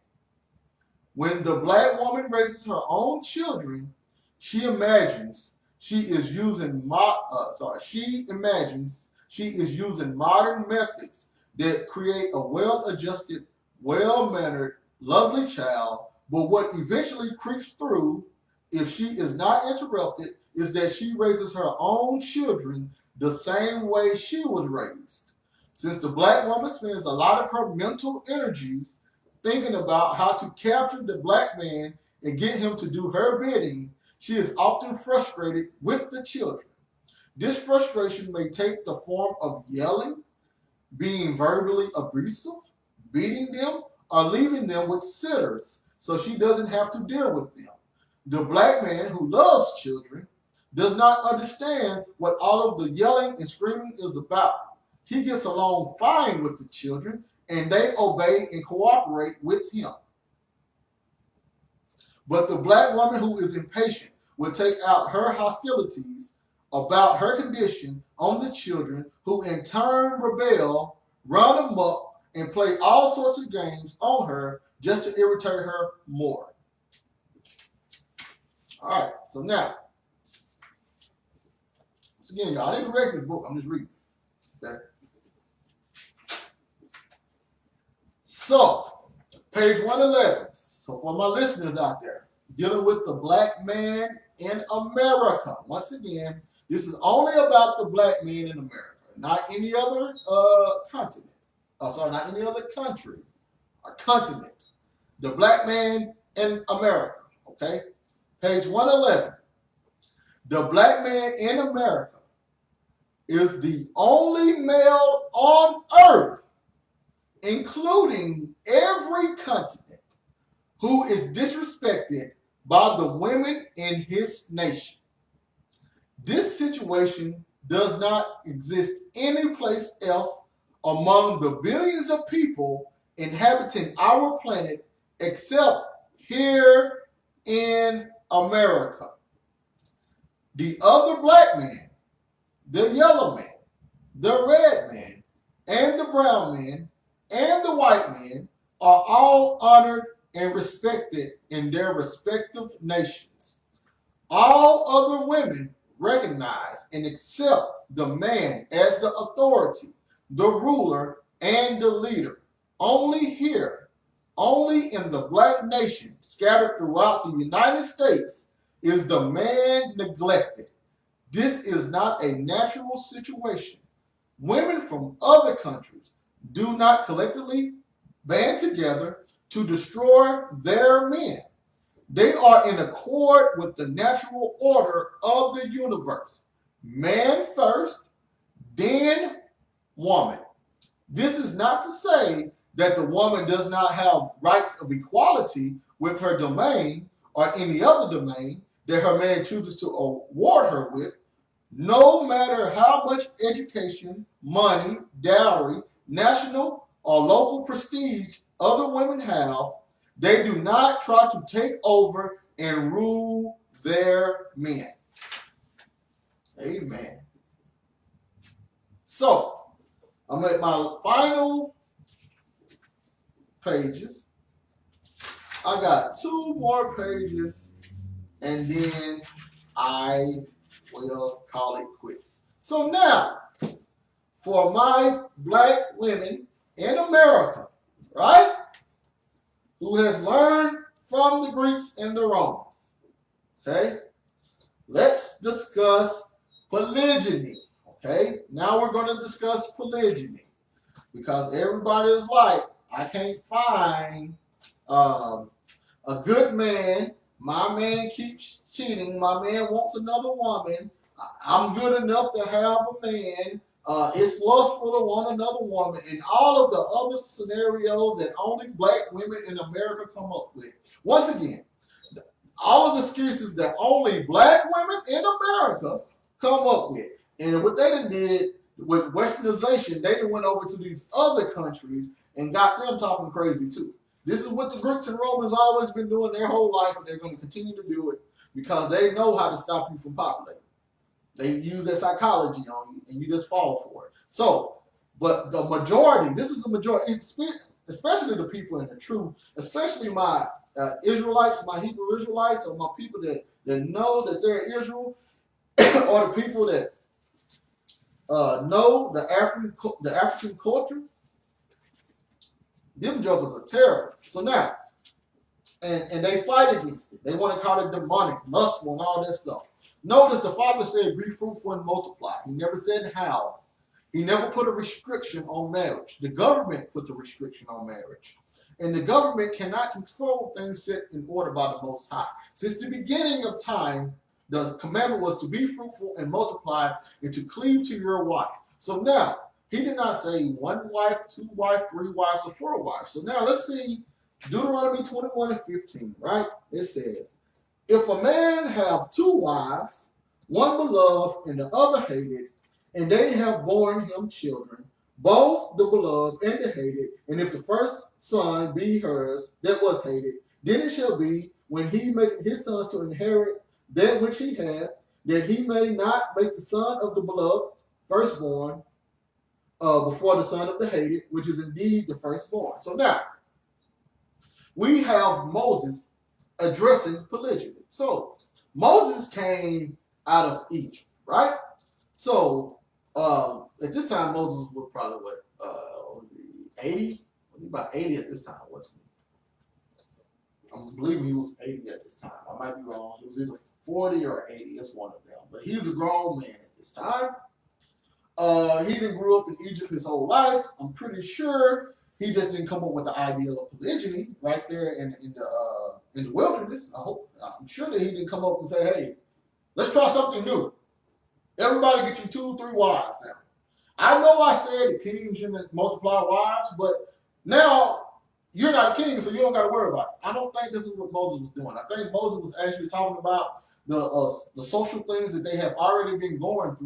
When the black woman raises her own children, she imagines she is using modern methods that create a well-adjusted, well-mannered, lovely child, but what eventually creeps through, if she is not interrupted, is that she raises her own children the same way she was raised. Since the black woman spends a lot of her mental energies thinking about how to capture the black man and get him to do her bidding, she is often frustrated with the children. This frustration may take the form of yelling, being verbally abusive, beating them, or leaving them with sitters so she doesn't have to deal with them. The black man who loves children does not understand what all of the yelling and screaming is about. He gets along fine with the children, and they obey and cooperate with him. But the black woman who is impatient will take out her hostilities about her condition on the children, who in turn rebel, run amok, and play all sorts of games on her just to irritate her more. All right, so now, once again, y'all, I didn't correct this book. I'm just reading. Okay. So, page 111. So, for my listeners out there, dealing with the black man in America. Once again, this is only about the black man in America, not any other continent. Not any other country or continent. The black man in America. Okay, page 111. The black man in America is the only male on earth, including every continent, who is disrespected by the women in his nation. This situation does not exist anyplace else among the billions of people inhabiting our planet except here in America. The other black man, the yellow man, the red man, and the brown man, and the white man are all honored and respected in their respective nations. All other women recognize and accept the man as the authority, the ruler, and the leader. Only here, only in the black nation scattered throughout the United States, is the man neglected. This is not a natural situation. Women from other countries do not collectively band together to destroy their men. They are in accord with the natural order of the universe. Man first, then woman. This is not to say that the woman does not have rights of equality with her domain or any other domain that her man chooses to award her with. No matter how much education, money, dowry, national or local prestige other women have, they do not try to take over and rule their men. Amen. So, I'm at my final pages. I got 2 more pages, and then I will call it quits. So now, for my black women in America, right, who has learned from the Greeks and the Romans, okay, let's discuss polygyny, okay? Now we're going to discuss polygyny because everybody is like, I can't find a good man. My man keeps cheating. My man wants another woman. I'm good enough to have a man. It's lustful to want another woman, and all of the other scenarios that only black women in America come up with. Once again, all of the excuses that only black women in America come up with. And what they did with westernization, they went over to these other countries and got them talking crazy too. This is what the Greeks and Romans always been doing their whole life, and they're going to continue to do it because they know how to stop you from populating. They use their psychology on you, and you just fall for it. So, but the majority, this is the majority, especially the people in the truth, especially my Israelites, my Hebrew Israelites, or my people that know that they're Israel, or the people that know the African culture. Them jokers are terrible. So now, and they fight against it. They want to call it demonic, lustful, and all that stuff. Notice the Father said, "Be fruitful and multiply." He never said how. He never put a restriction on marriage. The government put the restriction on marriage. And the government cannot control things set in order by the Most High. Since the beginning of time, the commandment was to be fruitful and multiply and to cleave to your wife. So now, he did not say one wife, two wives, three wives, or four wives. So now let's see Deuteronomy 21 and 15, right? It says, if a man have two wives, one beloved and the other hated, and they have borne him children, both the beloved and the hated, and if the first son be hers that was hated, then it shall be, when he make his sons to inherit that which he had, that he may not make the son of the beloved firstborn before the son of the hated, which is indeed the firstborn. So now, we have Moses addressing polygyny. So, Moses came out of Egypt, right? So, at this time, Moses was probably, what, 80? Was he about 80 at this time, wasn't he? I'm believing he was 80 at this time. I might be wrong. He was either 40 or 80. It's one of them. But he's a grown man at this time. He didn't grow up in Egypt his whole life. I'm pretty sure he just didn't come up with the idea of polygyny right there in the wilderness. I'm sure that he didn't come up and say, "Hey, let's try something new. Everybody get you 2, 3 wives now." I know I said the king shouldn't multiply wives, but now you're not a king, so you don't got to worry about it. I don't think this is what Moses was doing. I think Moses was actually talking about the social things that they have already been going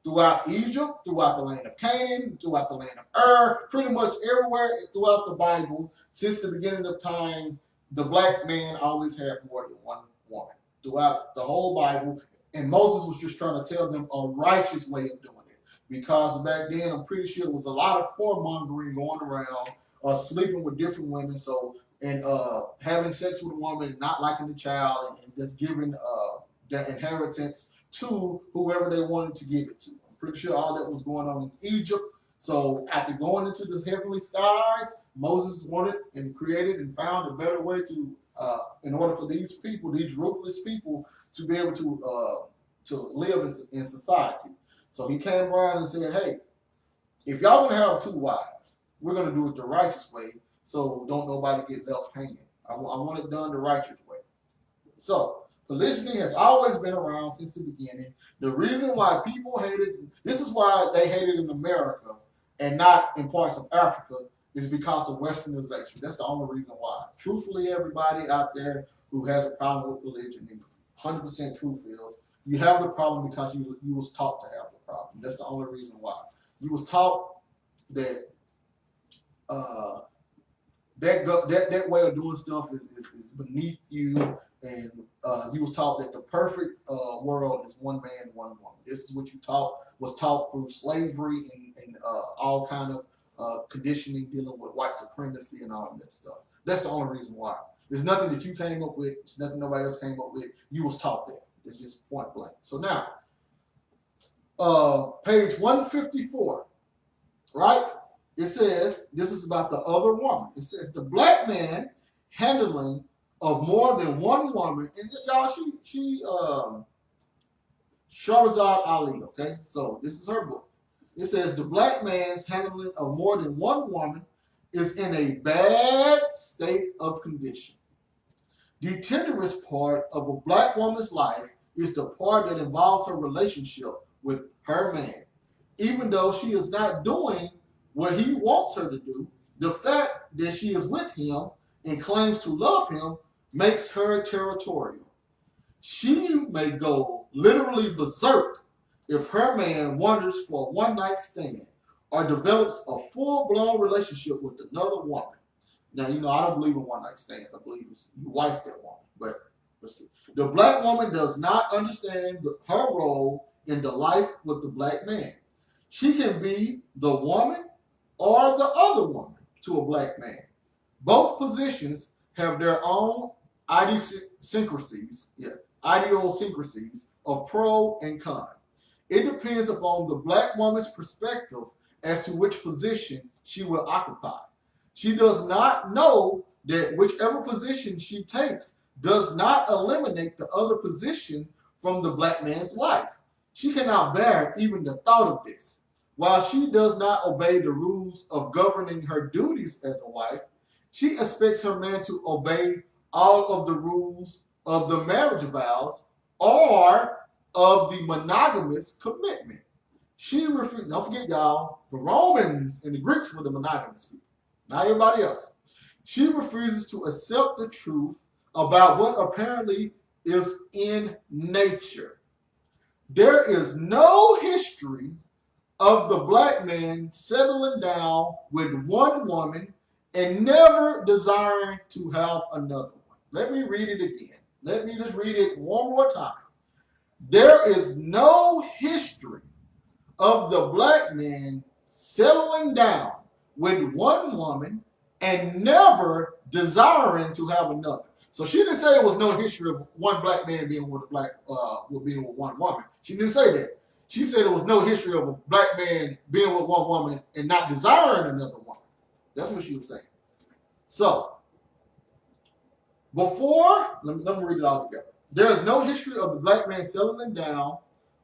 throughout Egypt, throughout the land of Canaan, throughout the land of pretty much everywhere throughout the Bible. Since the beginning of time, the black man always had more than one woman throughout the whole Bible. And Moses was just trying to tell them a righteous way of doing it. Because back then, I'm pretty sure there was a lot of whoremongering going around, sleeping with different women, and having sex with a woman and not liking the child, and just giving their inheritance to whoever they wanted to give it to. I'm pretty sure all that was going on in Egypt. So after going into the heavenly skies, Moses wanted and created and found a better way to, in order for these people, these ruthless people, to be able to live in society. So he came around and said, "Hey, if y'all gonna have 2 wives, we're gonna do it the righteous way, so don't nobody get left hanging. I want it done the righteous way." So polygyny has always been around since the beginning. The reason why people hated, this is why they hated in America and not in parts of Africa, is because of westernization. That's the only reason why. Truthfully, everybody out there who has a problem with polygyny, 100% truth is, you have the problem because you was taught to have the problem. That's the only reason why. You was taught that that way of doing stuff is beneath you, and you was taught that the perfect world is one man, one woman. This is what you was taught through slavery and all kind of conditioning dealing with white supremacy and all of that stuff. That's the only reason why. There's nothing that you came up with. It's nothing nobody else came up with. You was taught that. It's just point blank. So now, page 154, right? It says, this is about the other woman. It says, the black man handling of more than one woman, and y'all, she Shahrazad Ali, okay? So this is her book. It says, the black man's handling of more than one woman is in a bad state of condition. The tenderest part of a black woman's life is the part that involves her relationship with her man. even though she is not doing what he wants her to do. The fact that she is with him and claims to love him makes her territorial. She may go literally berserk if her man wanders for a one-night stand or develops a full-blown relationship with another woman. Now, I don't believe in one-night stands. I believe it's you wife that woman. But let's see. The black woman does not understand her role in the life with the black man. She can be the woman or the other woman to a black man. Both positions have their own idiosyncrasies of pro and con. It depends upon the black woman's perspective as to which position she will occupy. She does not know that whichever position she takes does not eliminate the other position from the black man's life. She cannot bear even the thought of this. While she does not obey the rules of governing her duties as a wife, she expects her man to obey all of the rules of the marriage vows or of the monogamous commitment. Don't forget, y'all, the Romans and the Greeks were the monogamous people, not everybody else. She refuses to accept the truth about what apparently is in nature. There is no history of the black man settling down with one woman and never desiring to have another one. Let me read it again. Let me just read it one more time. There is no history of the black man settling down with one woman and never desiring to have another. So she didn't say it was no history of one black man being with one woman. She didn't say that. She said there was no history of a black man being with one woman and not desiring another woman. That's what she was saying. So, let me read it all together. There is no history of the black man settling down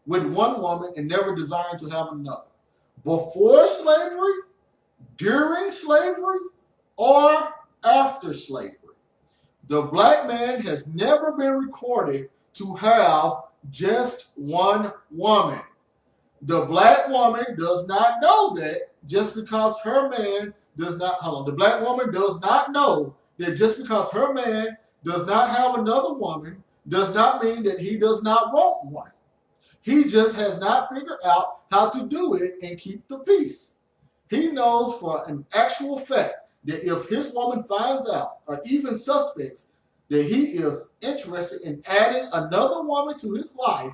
with one woman and never desiring to have another. Before slavery, during slavery, or after slavery. The black man has never been recorded to have just one woman. The black woman does not know that just because her man does not, the black woman does not know that just because her man does not have another woman does not mean that he does not want one. He just has not figured out how to do it and keep the peace. He knows for an actual fact that if his woman finds out, or even suspects, that he is interested in adding another woman to his life,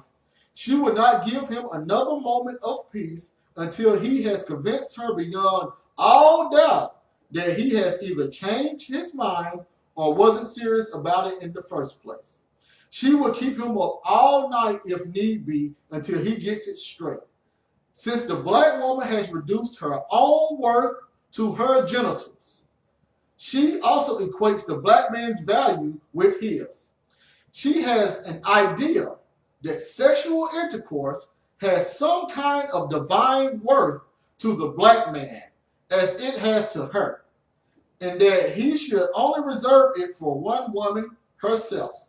she will not give him another moment of peace until he has convinced her beyond all doubt that he has either changed his mind or wasn't serious about it in the first place. She will keep him up all night if need be until he gets it straight. Since the black woman has reduced her own worth to her genitals, she also equates the black man's value with his. She has an idea that sexual intercourse has some kind of divine worth to the black man as it has to her, and that he should only reserve it for one woman, herself.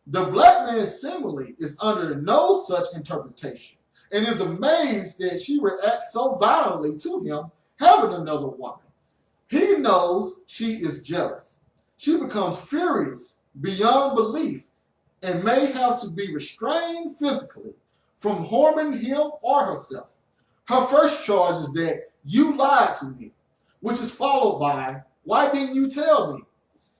The black man seemingly is under no such interpretation and is amazed that she reacts so violently to him having another woman. He knows she is jealous. She becomes furious beyond belief and may have to be restrained physically from harming him or herself. Her first charge is that you lied to me, which is followed by, why didn't you tell me?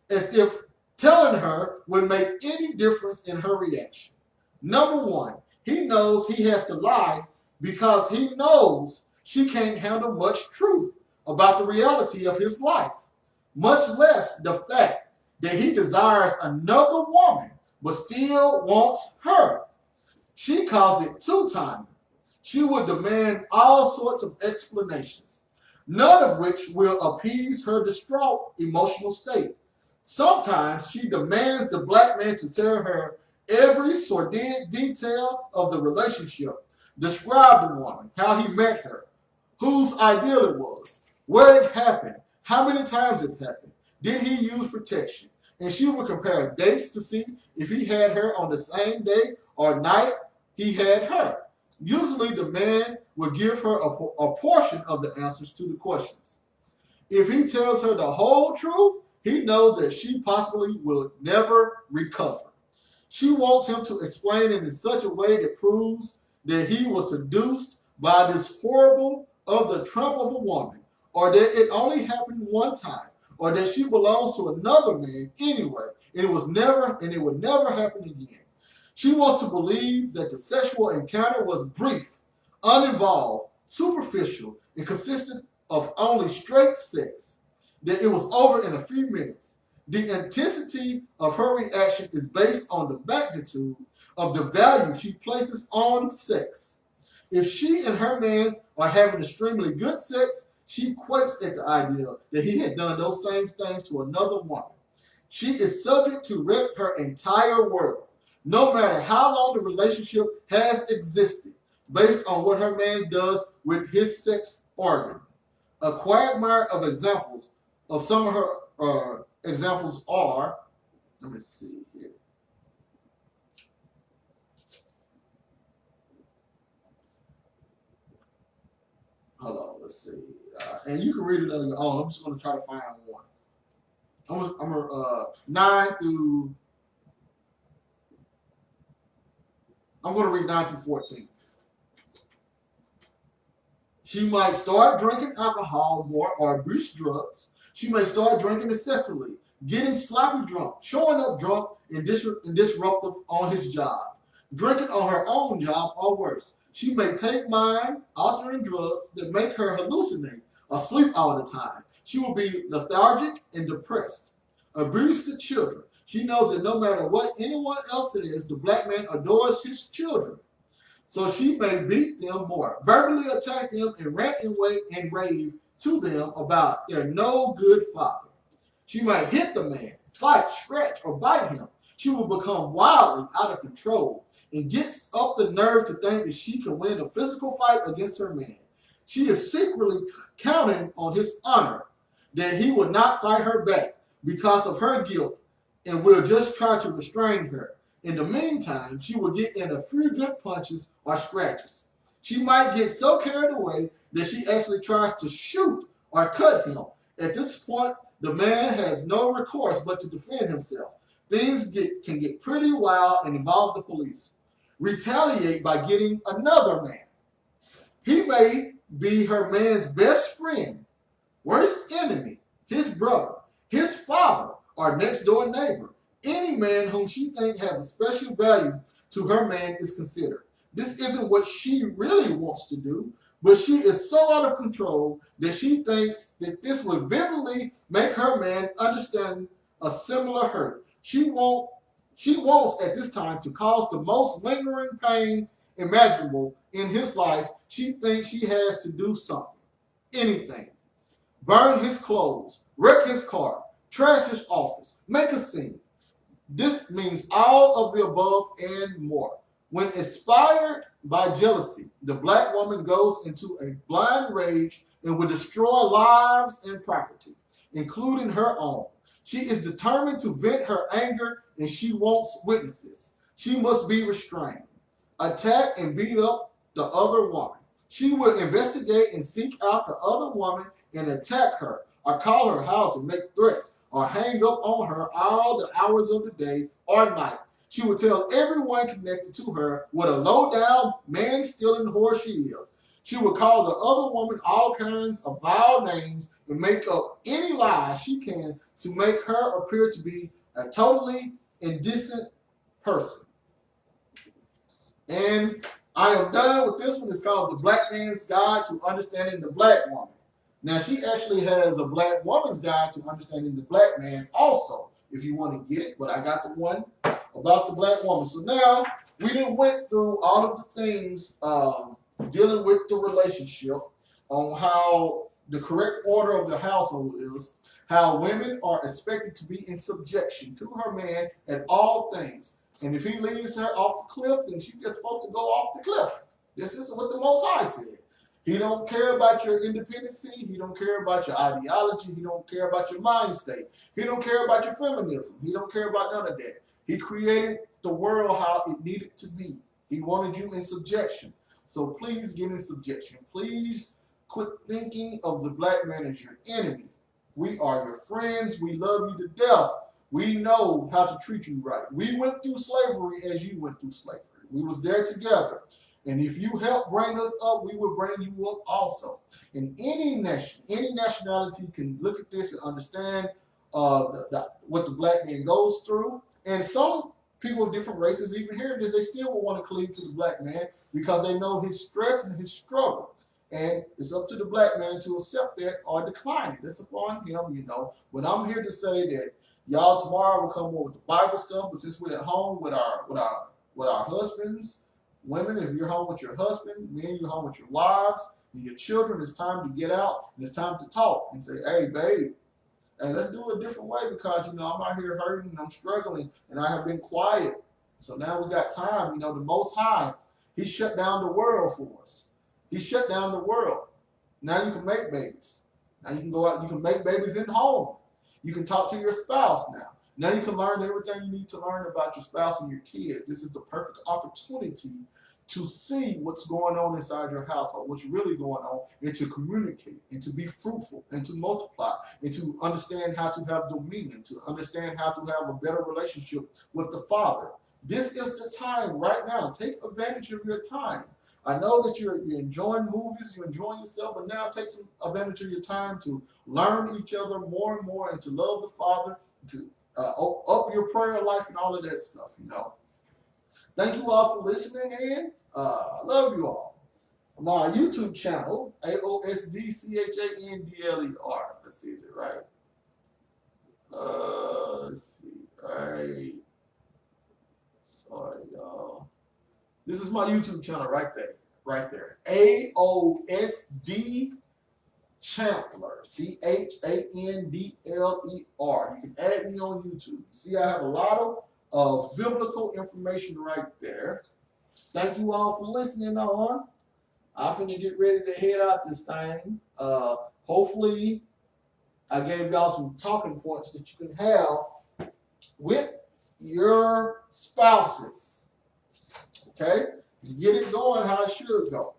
As if telling her would make any difference in her reaction. Number one, he knows he has to lie because he knows she can't handle much truth about the reality of his life, much less the fact that he desires another woman but still wants her. She calls it two-timing. She would demand all sorts of explanations, none of which will appease her distraught emotional state. Sometimes she demands the black man to tell her every sordid detail of the relationship, describe the woman, how he met her, whose ideal it was, where it happened, how many times it happened, did he use protection, and she would compare dates to see if he had her on the same day or night he had her. Usually the man will give her a portion of the answers to the questions. If he tells her the whole truth, he knows that she possibly will never recover. She wants him to explain it in such a way that proves that he was seduced by this horrible of the trump of a woman, or that it only happened one time, or that she belongs to another man anyway, and it would never happen again. She wants to believe that the sexual encounter was brief, uninvolved, superficial, and consisted of only straight sex, that it was over in a few minutes. The intensity of her reaction is based on the magnitude of the value she places on sex. If she and her man are having extremely good sex, she quakes at the idea that he had done those same things to another woman. She is subject to wreck her entire world, no matter how long the relationship has existed, based on what her man does with his sex organ. A quagmire of examples of some of her examples are, let me see here. Hold on, let's see. And you can read it on your own. I'm just going to try to find one. I'm going to 9 through, I'm going to read 9 through 14. She might start drinking alcohol more or abuse drugs. She may start drinking excessively, getting sloppy drunk, showing up drunk and disruptive on his job, drinking on her own job or worse. She may take mind-altering drugs that make her hallucinate or sleep all the time. She will be lethargic and depressed. Abuse the children. She knows that no matter what anyone else says, the black man adores his children. So she may beat them more, verbally attack them, and rant and rave to them about their no good father. She might hit the man, fight, scratch, or bite him. She will become wildly out of control and gets up the nerve to think that she can win a physical fight against her man. She is secretly counting on his honor, that he will not fight her back because of her guilt and will just try to restrain her. In the meantime, she will get in a few good punches or scratches. She might get so carried away that she actually tries to shoot or cut him. At this point, the man has no recourse but to defend himself. Things can get pretty wild and involve the police. Retaliate by getting another man. He may be her man's best friend, worst enemy, his brother, his father, or next door neighbor. Any man whom she thinks has a special value to her man is considered. This isn't what she really wants to do, but she is so out of control that she thinks that this would vividly make her man understand a similar hurt. She wants at this time to cause the most lingering pain imaginable in his life. She thinks she has to do something, anything. Burn his clothes, wreck his car, trash his office, make a scene. This means all of the above and more. When inspired by jealousy, the black woman goes into a blind rage and will destroy lives and property, including her own. She is determined to vent her anger and she wants witnesses. She must be restrained. Attack and beat up the other woman. She will investigate and seek out the other woman and attack her, or call her house and make threats, or hang up on her all the hours of the day or night. She will tell everyone connected to her what a low-down, man-stealing whore she is. She will call the other woman all kinds of vile names and make up any lie she can to make her appear to be a totally indecent person. And I am done with this one. It's called The Black Man's Guide to Understanding the Black Woman. Now, she actually has a Black Woman's Guide to Understanding the Black Man also, if you want to get it. But I got the one about the Black woman. So now, we done went through all of the things dealing with the relationship, on how the correct order of the household is, how women are expected to be in subjection to her man at all things. And if he leaves her off the cliff, then she's just supposed to go off the cliff. This is what the Most High said. He don't care about your independency. He don't care about your ideology. He don't care about your mind state. He don't care about your feminism. He don't care about none of that. He created the world how it needed to be. He wanted you in subjection. So please get in subjection. Please quit thinking of the black man as your enemy. We are your friends. We love you to death. We know how to treat you right. We went through slavery as you went through slavery. We was there together. And if you help bring us up, we will bring you up also. And any nation, any nationality can look at this and understand what the black man goes through. And some people of different races even hear this, they still will want to cleave to the black man because they know his stress and his struggle. And it's up to the black man to accept that or decline it. It's upon him, you know. But I'm here to say that y'all tomorrow will come over with the Bible stuff, but since we're at home with our husbands, women, if you're home with your husband, men, you're home with your wives and your children, it's time to get out and it's time to talk and say, hey, babe, and let's do it a different way because, you know, I'm out here hurting and I'm struggling and I have been quiet. So now we got time. You know, the Most High, He shut down the world for us. He shut down the world. Now you can make babies. Now you can go out, you can make babies in home. You can talk to your spouse now. Now you can learn everything you need to learn about your spouse and your kids. This is the perfect opportunity to see what's going on inside your household, what's really going on, and to communicate, and to be fruitful, and to multiply, and to understand how to have dominion, to understand how to have a better relationship with the Father. This is the time right now. Take advantage of your time. I know that you're enjoying movies, you're enjoying yourself, but now take some advantage of your time to learn each other more and more and to love the Father, to up your prayer life and all of that stuff, you know. Thank you all for listening in. I love you all. My YouTube channel, AOSD-Chandler. Let's see, is it right? Let's see, right. Sorry, y'all. This is my YouTube channel right there. Right there. AOSD Chandler. Chandler. You can add me on YouTube. See, I have a lot of biblical information right there. Thank you all for listening on. I'm finna get ready to head out this thing. Hopefully, I gave y'all some talking points that you can have with your spouses. Okay? Get it going how it should go.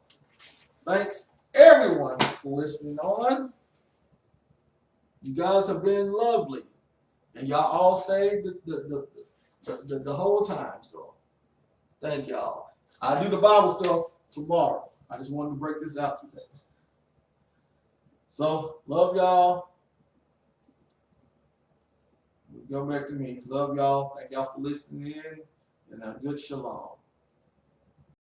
Thanks, everyone, for listening on. You guys have been lovely. And y'all all stayed the whole time. So, thank y'all. I'll do the Bible stuff tomorrow. I just wanted to break this out today. So, love y'all. Go back to me. Love y'all. Thank y'all for listening in. And a good shalom.